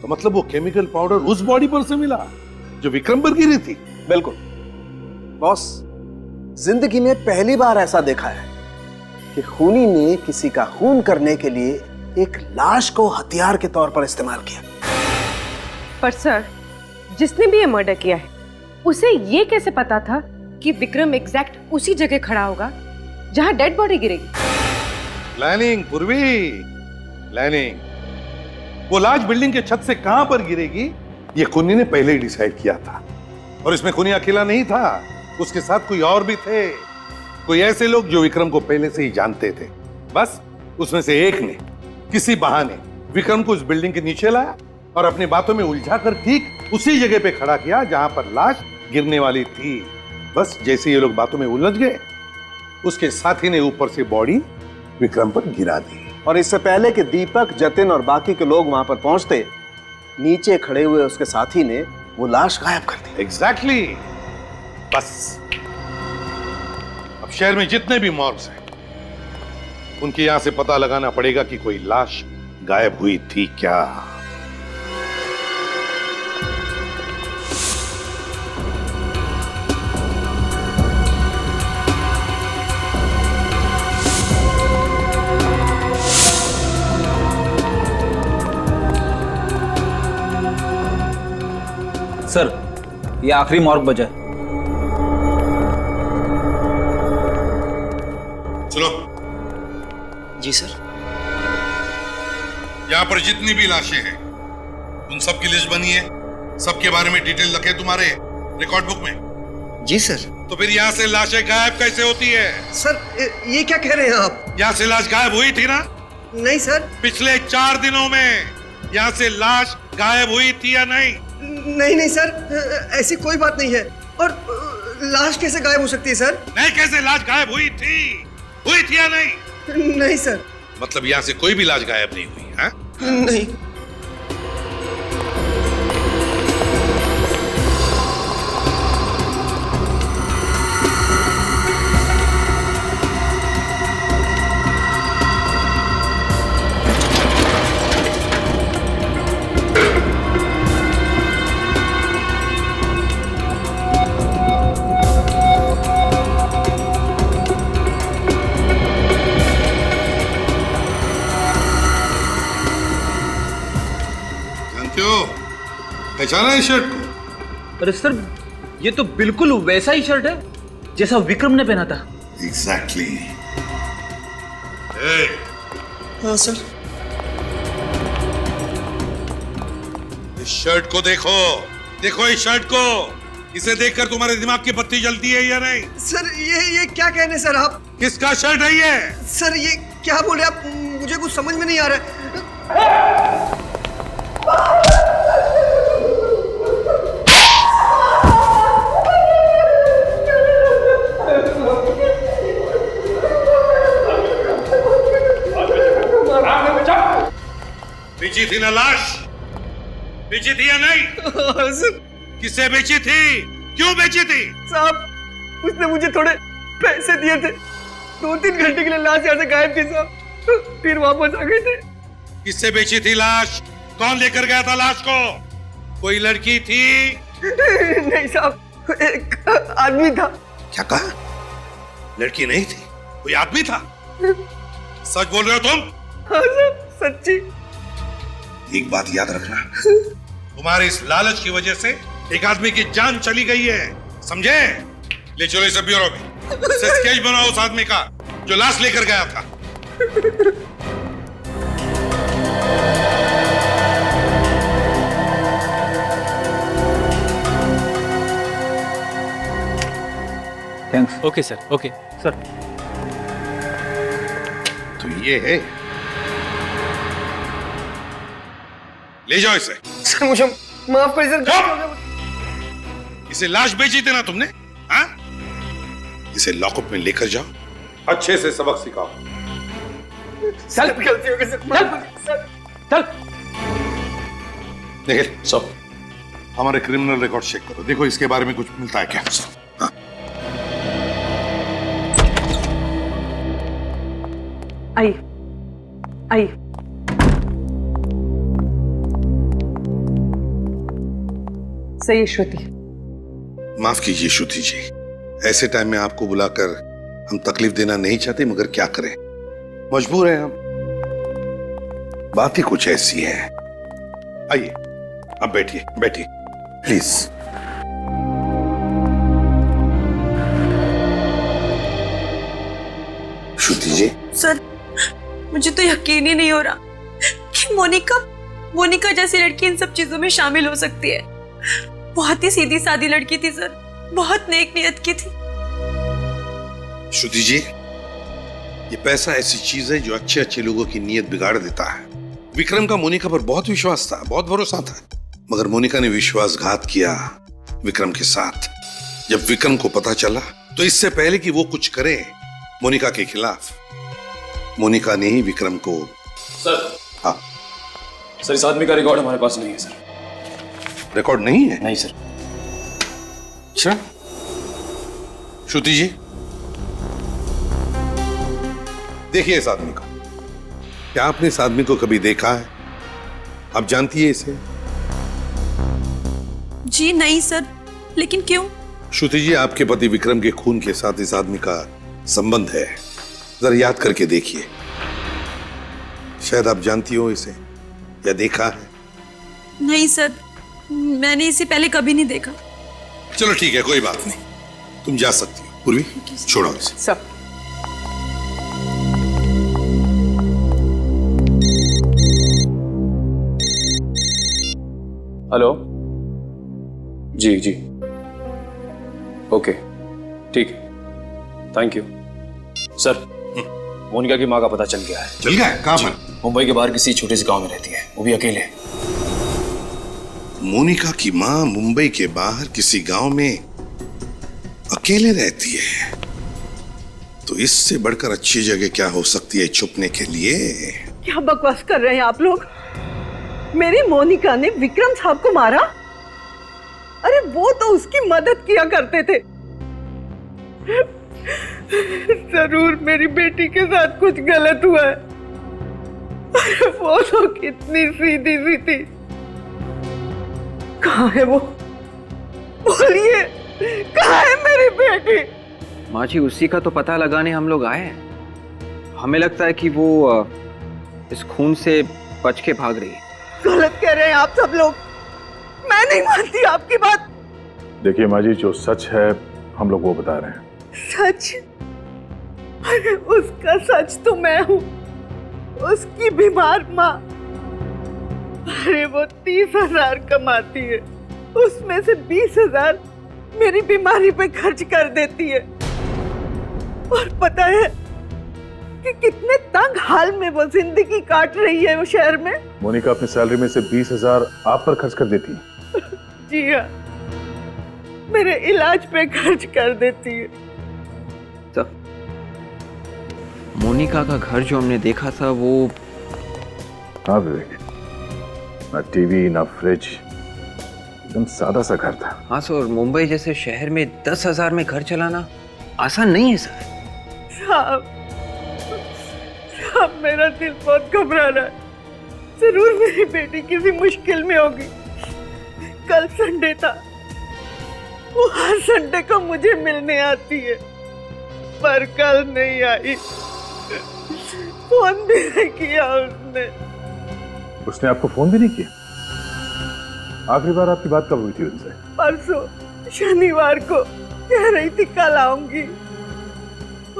तो मतलब वो केमिकल पाउडर उस बॉडी पर से मिला जो विक्रम पर गिरी थी? बिल्कुल बॉस, जिंदगी में पहली बार ऐसा देखा है कि खूनी ने किसी का खून करने के लिए एक लाश को हथियार के तौर पर इस्तेमाल किया। पर सर, जिसने भी ये मर्डर किया है उसे ये कैसे पता था कि विक्रम एग्जैक्ट उसी जगह खड़ा होगा जहां डेड बॉडी गिरेगी? प्लानिंग पूर्वी, प्लानिंग। वो लाश बिल्डिंग के छत से कहां पर गिरेगी ये खूनी ने पहले ही डिसाइड किया था। और इसमें खूनी अकेला नहीं था, उसके साथ कोई और भी थे, कोई ऐसे लोग जो विक्रम को पहले से ही जानते थे। बस उसमें से एक ने किसी बहाने विक्रम को उस बिल्डिंग के नीचे लाया और अपनी बातों में उलझाकर ठीक उसी जगह पे खड़ा किया जहां पर लाश गिरने वाली थी। बस जैसे ये लोग बातों में उलझ गए, उसके साथी ने ऊपर से बॉडी विक्रम पर गिरा दी। और इससे पहले कि दीपक, जतिन और बाकी के लोग वहां पर पहुंचते, नीचे खड़े हुए उसके साथी ने वो लाश गायब कर दी। एग्जैक्टली। बस अब शहर में जितने भी मॉर्ग्स हैं उनके यहां से पता लगाना पड़ेगा कि कोई लाश गायब हुई थी क्या। सर, ये आखिरी मॉर्ग बजा है। सुनो। जी सर। यहाँ पर जितनी भी लाशें हैं उन सब की लिस्ट बनी है, सबके बारे में डिटेल रखे तुम्हारे रिकॉर्ड बुक में? जी सर। तो फिर यहाँ से लाशें गायब कैसे होती है? सर, ये क्या कह रहे हैं आप? यहाँ से लाश गायब हुई थी ना? नहीं सर। पिछले 4 दिनों में यहाँ से लाश गायब हुई थी या नहीं? नहीं सर, ऐसी कोई बात नहीं है। और लाश कैसे गायब हो सकती है सर? नहीं, कैसे लाश गायब हुई थी या नहीं? नहीं सर। मतलब यहाँ से कोई भी लाश गायब नहीं हुई है? नहीं। पहचाना इस शर्ट को? अरे सर, ये तो बिल्कुल वैसा ही शर्ट है जैसा विक्रम ने पहना था। एग्जैक्टली। हाँ सर। इस शर्ट को देखो, देखो इस शर्ट को। इसे देखकर तुम्हारे दिमाग की बत्ती जलती है या नहीं? सर, ये क्या कह रहे हैं सर आप? किसका शर्ट है ये? सर, ये क्या बोल रहे हैं आप? मुझे कुछ समझ में नहीं आ रहा है। बेची थी ना लाश? बेची थी या नहीं? किससे बेची थी? क्यों बेची थी? साहब, उसने मुझे थोड़े पैसे दिए थे। 2-3 घंटे के लिए लाश यहाँ से गायब थी साहब, फिर वापस आ गए थे। किससे बेची थी लाश? कौन लेकर गया था लाश को? कोई लड़की थी? नहीं साहब, एक आदमी था। क्या कहा? लड़की नहीं थी, कोई आदमी था? सच बोल रहे हो तुम? हाँ साहब, सच्ची। एक बात याद रखना, तुम्हारे इस लालच की वजह से एक आदमी की जान चली गई है, समझे? ले चलो इसे ब्यूरो में, इसे स्केच बनाओ उस आदमी का जो लाश लेकर गया था। Thanks. Okay sir, okay sir. तो ये है, ले जाओ इसे। सर मुझे माफ करिए सर। इसे लाश बेची थी ना तुमने? हाँ? इसे लॉकअप में लेकर जाओ, अच्छे से सबक सिखाओ। सर गलती हो गई सर। चल निखिल, सब हमारे क्रिमिनल रिकॉर्ड चेक करो, देखो इसके बारे में कुछ मिलता है क्या। हाँ। आइए आइए। सही श्रुति। माफ कीजिए श्रुति जी, ऐसे टाइम में आपको बुलाकर हम तकलीफ देना नहीं चाहते, मगर क्या करें, मजबूर हैं हम। बात ही कुछ ऐसी है। आइए अब बैठिए, बैठिए प्लीज। Shruti ji. सर मुझे तो यकीन ही नहीं हो रहा कि मोनिका जैसी लड़की इन सब चीजों में शामिल हो सकती है। बहुत ही सीधी सादी लड़की थी सर, बहुत नेक नियत की थी। श्रुति जी, ये पैसा ऐसी चीज है जो अच्छे अच्छे लोगों की नीयत बिगाड़ देता है। विक्रम का मोनिका पर बहुत विश्वास था, बहुत भरोसा था, मगर मोनिका ने विश्वासघात किया विक्रम के साथ। जब विक्रम को पता चला तो इससे पहले कि वो कुछ करे मोनिका के खिलाफ, मोनिका ने ही विक्रम को। सर। हाँ सर, इस आदमी का रिकॉर्ड हमारे पास नहीं है सर। रिकॉर्ड नहीं है? नहीं सर। अच्छा श्रुति जी, देखिए इस आदमी को। क्या आपने इस आदमी को कभी देखा है? आप जानती है इसे? जी नहीं सर, लेकिन क्यों? श्रुति जी, आपके पति विक्रम के खून के साथ इस आदमी का संबंध है, जरा याद करके देखिए। शायद आप जानती हो इसे या देखा है। नहीं सर, मैंने इसे पहले कभी नहीं देखा। चलो ठीक है, कोई बात नहीं, तुम जा सकती हो। पूर्वी छोड़ो इसे। सब हेलो जी जी, ओके ठीक है, थैंक यू सर। मोनिका की माँ का पता चल गया है। चल गया है? कहाँ पर? मुंबई के बाहर किसी छोटे से गांव में रहती है, वो भी अकेले। मोनिका की माँ मुंबई के बाहर किसी गांव में अकेले रहती है, तो इससे बढ़कर अच्छी जगह क्या हो सकती है छुपने के लिए? क्या बकवास कर रहे हैं आप लोग? मेरी मोनिका ने विक्रम साहब को मारा? अरे वो तो उसकी मदद किया करते थे। जरूर मेरी बेटी के साथ कुछ गलत हुआ है। अरे वो तो कितनी सीधी सी थी। कहाँ है वो? बोलिए, कहाँ है मेरी बेटी? माँ जी, उसी का तो पता लगाने हम लोग आए हैं। हमें लगता है कि वो इस खून से बच के भाग रही है। गलत कह रहे हैं आप सब लोग, मैं नहीं मानती आपकी बात। देखिए माँ जी, जो सच है हम लोग वो बता रहे हैं। सच? अरे उसका सच तो मैं हूँ, उसकी बीमार माँ। अरे वो 30,000 कमाती है, उसमें से 20,000 मेरी बीमारी पे खर्च कर देती है। और पता है कि कितने तंग हाल में वो जिंदगी काट रही है वो शहर में। मोनिका अपनी सैलरी में से 20,000 आप पर खर्च कर देती है। जी हाँ, मेरे इलाज पे खर्च कर देती है। तो मोनिका का घर जो हमने देखा था वो। हाँ विवेक, ना टीवी ना फ्रिज, एकदम सादा सा घर था। हाँ सर, मुंबई जैसे शहर में 10,000 में घर चलाना आसान नहीं है सर। साहब, मेरा दिल बहुत घबरा रहा है। जरूर मेरी बेटी किसी मुश्किल में होगी। कल संडे था, वो हर संडे को मुझे मिलने आती है, पर कल नहीं आई। फोन भी नहीं किया उसने आपको फोन भी नहीं किया? आखिरी बार आपकी बात कब हुई थी उनसे? परसों शनिवार को, कह रही थी कल आऊंगी।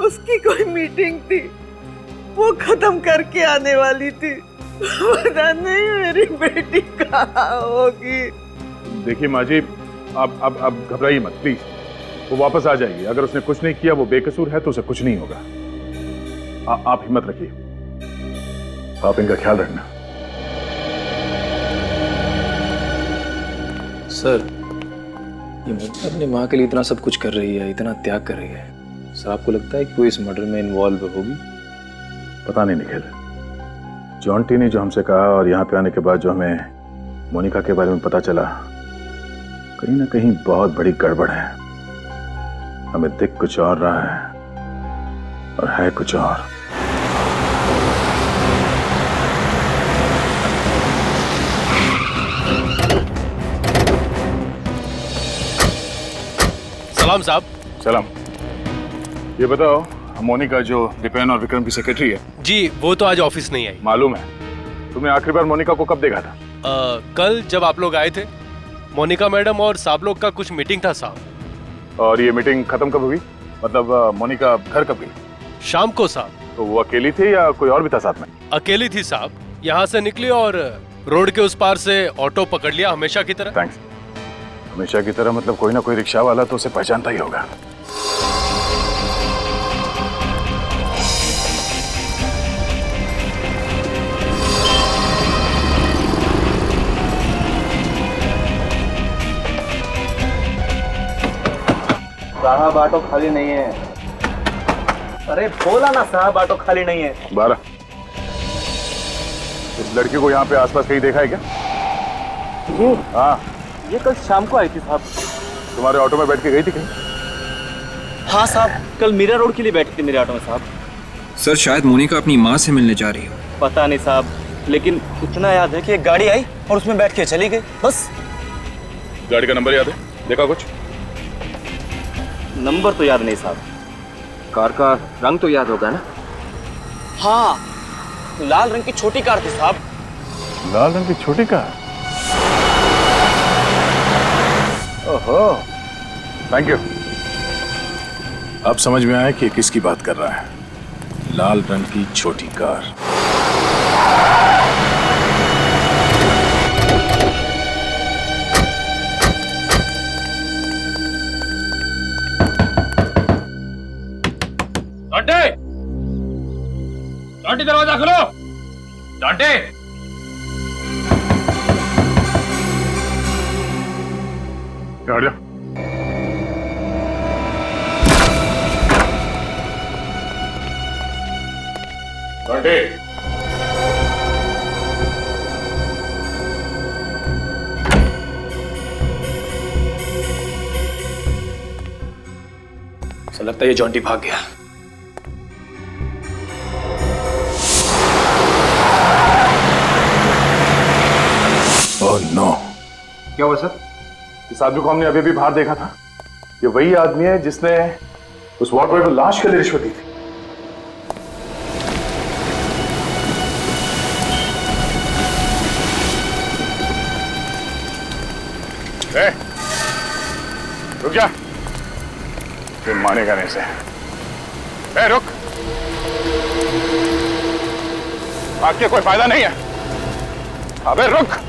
उसकी कोई मीटिंग थी, वो खत्म करके आने वाली थी। पता नहीं मेरी बेटी कहाँ होगी। देखिए माँ जी, अब घबराइए मत प्लीज। वो वापस आ जाएगी। अगर उसने कुछ नहीं किया, वो बेकसूर है, तो उसे कुछ नहीं होगा। आप हिम्मत रखिए, आप इनका ख्याल रखना। सर, ये मम्मी अपनी माँ के लिए इतना सब कुछ कर रही है, इतना त्याग कर रही है। सर, आपको लगता है कि वो इस मर्डर में इन्वॉल्व होगी? पता नहीं निखिल, जॉन्टी ने जो हमसे कहा और यहाँ पे आने के बाद जो हमें मोनिका के बारे में पता चला, कहीं ना कहीं बहुत बड़ी गड़बड़ है। हमें दिख कुछ और रहा है और है कुछ और। सलाम साहब। सलाम। ये बताओ, मोनिका जो दीपेन और विक्रम की सेक्रेटरी है, जी वो तो आज ऑफिस नहीं आई। मालूम है। तुमने आखिरी बार मोनिका को कब देखा था? कल जब आप लोग आए थे। मोनिका मैडम और साहब लोग का कुछ मीटिंग था साहब। और ये मीटिंग खत्म कब हुई? मतलब मोनिका घर कब गई? शाम को साहब। तो वो अकेली थी या कोई और भी था साथ में? अकेली थी साहब। यहाँ से निकली और रोड के उस पार से ऑटो पकड़ लिया, हमेशा की तरह। थैंक्स। हमेशा की तरह मतलब कोई ना कोई रिक्शा वाला तो उसे पहचानता ही होगा। साहब ऑटो खाली नहीं है। अरे बोला ना साहब ऑटो खाली नहीं है। 12। इस लड़की को यहाँ पे आसपास कहीं देखा है क्या? ये हाँ, ये कल शाम को आई थी साहब। तुम्हारे ऑटो में बैठ के गई थी कहीं? हाँ साहब, कल मीरा रोड के लिए बैठी थी मेरे ऑटो में साहब। सर, शायद मोनिका अपनी माँ से मिलने जा रही हो। पता नहीं साहब, लेकिन इतना याद है कि एक गाड़ी आई और उसमें बैठ के चली गई, बस। गाड़ी का नंबर याद है? देखा कुछ? नंबर तो याद नहीं साहब। कार का रंग तो याद होगा ना? हाँ, लाल रंग की छोटी कार थी साहब। लाल रंग की छोटी कार? ओहो, थैंक यू। अब समझ में आया कि किसकी बात कर रहा है। लाल रंग की छोटी कार। डांटे! डांटे, दरवाजा खोलो! डांटे! हट जा। डांटे! ऐसा लगता है ये जॉन्टी भाग गया। Oh no. क्या हुआ सर? इस आदमी को हमने अभी भी बाहर देखा था। ये वही आदमी है जिसने उस वार्ड बॉय को लाश के लिए रिश्वत दी थी। रुक जा, फिर मानेगा नहीं से। रुक, भाग के कोई फायदा नहीं है। अबे रुक।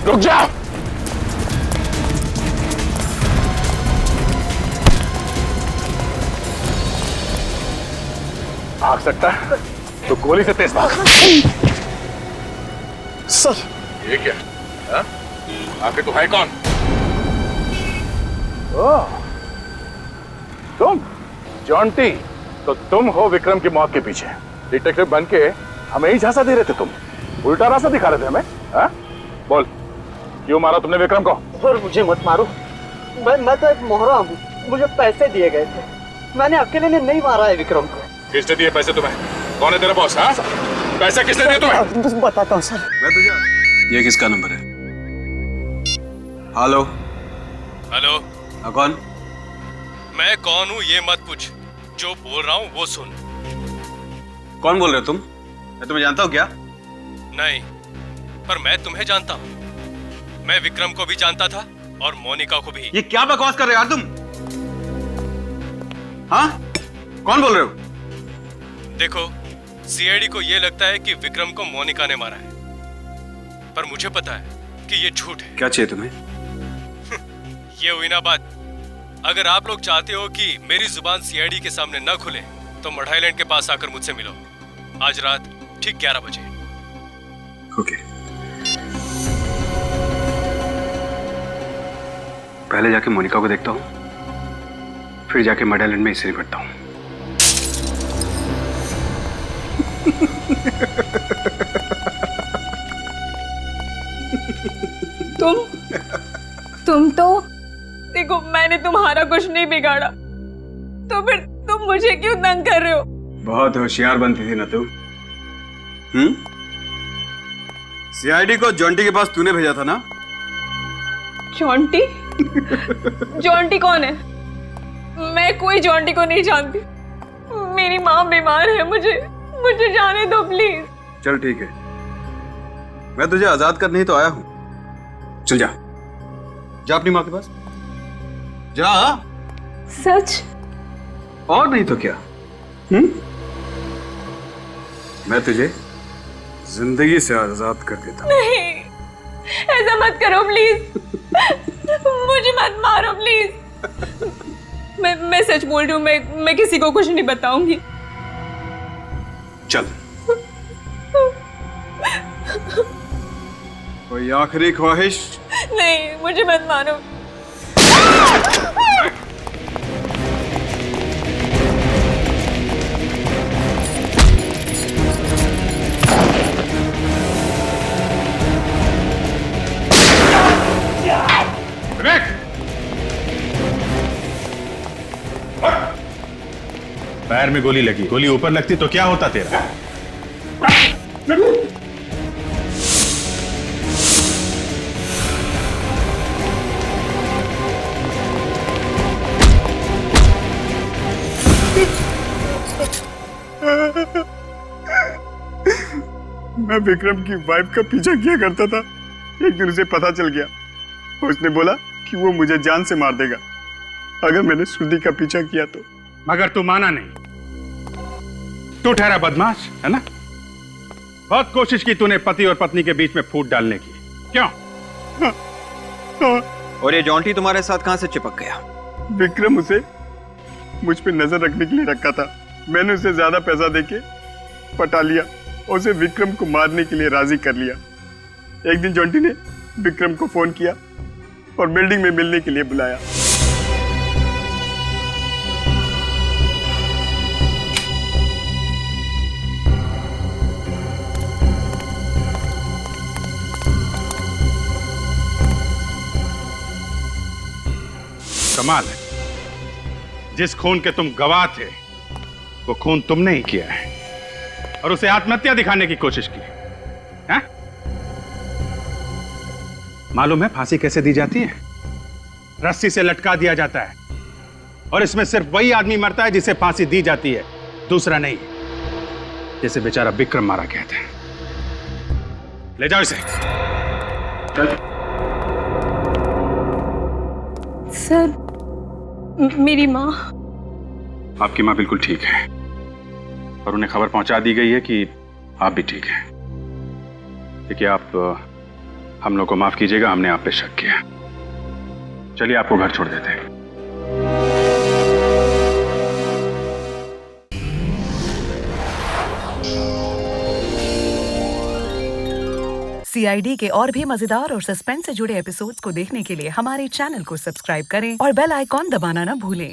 रुक जा। भाग सकता है तो गोली से तेज भाग। सर, ये क्या? आखिर तू है कौन? ओह, तुम जॉन्टी? तो तुम हो विक्रम की मौत के पीछे। डिटेक्टिव बन के हमें ही झांसा दे रहे थे तुम। उल्टा रास्ता दिखा रहे थे हमें। हा? बोल, क्यों मारा तुमने विक्रम को? सर मुझे मत मारो, मैं तो एक मोहरा हूँ। मुझे पैसे दिए गए थे, मैंने अकेले ने नहीं मारा है विक्रम को। किसने दिए पैसे तुम्हें? कौन है तेरा बॉस? हाँ? पैसे किसने दिए तुम्हें? बताता हूँ सर। मैं तुझे। ये किसका नंबर है? हेलो। हेलो। हाँ, कौन? मैं कौन हूँ ये मत पूछ, जो बोल रहा हूँ वो सुन। कौन बोल रहे हो तुम? मैं तुम्हें जानता हूँ क्या? नहीं, पर मैं तुम्हें जानता हूँ। मैं विक्रम को भी जानता था और मोनिका को भी। ये क्या बकवास कर रहे हो यार तुम? हाँ? कौन बोल रहे हो? देखो, सीआईडी को ये लगता है कि विक्रम को मोनिका ने मारा है, पर मुझे पता है कि ये झूठ है। क्या चाहिए तुम्हें? ये हुई ना बात। अगर आप लोग चाहते हो कि मेरी जुबान सीआईडी के सामने न खुले तो मढ़ आइलैंड के पास आकर मुझसे मिलो आज रात ठीक 11 बजे। ओके। पहले जाके मोनिका को देखता हूँ, फिर जाके मढ़ आइलैंड में इससे निपटता हूँ। तुम तो देखो, मैंने तुम्हारा कुछ नहीं बिगाड़ा, तो फिर तुम मुझे क्यों तंग कर रहे हो? बहुत होशियार बनती थी ना तू। सीआईडी को जॉन्टी के पास तूने भेजा था ना? जॉन्टी? जॉन्टी कौन है? मैं कोई जॉन्टी को नहीं जानती। मेरी माँ बीमार है, मुझे जाने दो प्लीज। चल ठीक है, मैं तुझे आजाद करने ही तो आया हूं। चल जा, जा अपनी माँ के पास जा। सच? और नहीं तो क्या? मैं तुझे जिंदगी से आजाद कर देता हूं। नहीं, ऐसा मत करो प्लीज। मुझे मत मारो प्लीज। मैं सच बोल रही हूँ, मैं किसी को कुछ नहीं बताऊंगी। चल। कोई आखिरी ख्वाहिश? नहीं, मुझे मत मारो। पैर में गोली लगी, गोली ऊपर लगती तो क्या होता तेरा? मैं विक्रम की वाइफ का पीछा किया करता था। एक दिन उसे पता चल गया, उसने बोला कि वो मुझे जान से मार देगा अगर मैंने श्रुति का पीछा किया तो। मगर तू माना नहीं, तू ठहरा बदमाश है ना। बहुत कोशिश की तूने पति और पत्नी के बीच में फूट डालने की, क्यों? और ये जॉन्टी तुम्हारे साथ कहां से चिपक गया? विक्रम उसे मुझ पे नजर रखने के लिए रखा था। मैंने उसे ज्यादा पैसा देके पटा लिया और उसे विक्रम को मारने के लिए राजी कर लिया। एक दिन जॉन्टी ने विक्रम को फोन किया और बिल्डिंग में मिलने के लिए बुलाया। कमाल है, जिस खून के तुम गवाह थे वो खून तुमने ही किया है और उसे आत्महत्या दिखाने की कोशिश की है? मालूम है फांसी कैसे दी जाती है? रस्सी से लटका दिया जाता है और इसमें सिर्फ वही आदमी मरता है जिसे फांसी दी जाती है, दूसरा नहीं। जैसे बेचारा विक्रम मारा गया था। ले जाओ इसे। सर, मेरी माँ। आपकी माँ बिल्कुल ठीक है और उन्हें खबर पहुंचा दी गई है कि आप भी ठीक हैं। देखिए, आप हम लोग को माफ कीजिएगा, हमने आप पे शक किया। चलिए आपको घर छोड़ देते हैं। सीआईडी के और भी मजेदार और सस्पेंस से जुड़े एपिसोड्स को देखने के लिए हमारे चैनल को सब्सक्राइब करें और बेल आइकॉन दबाना ना भूलें।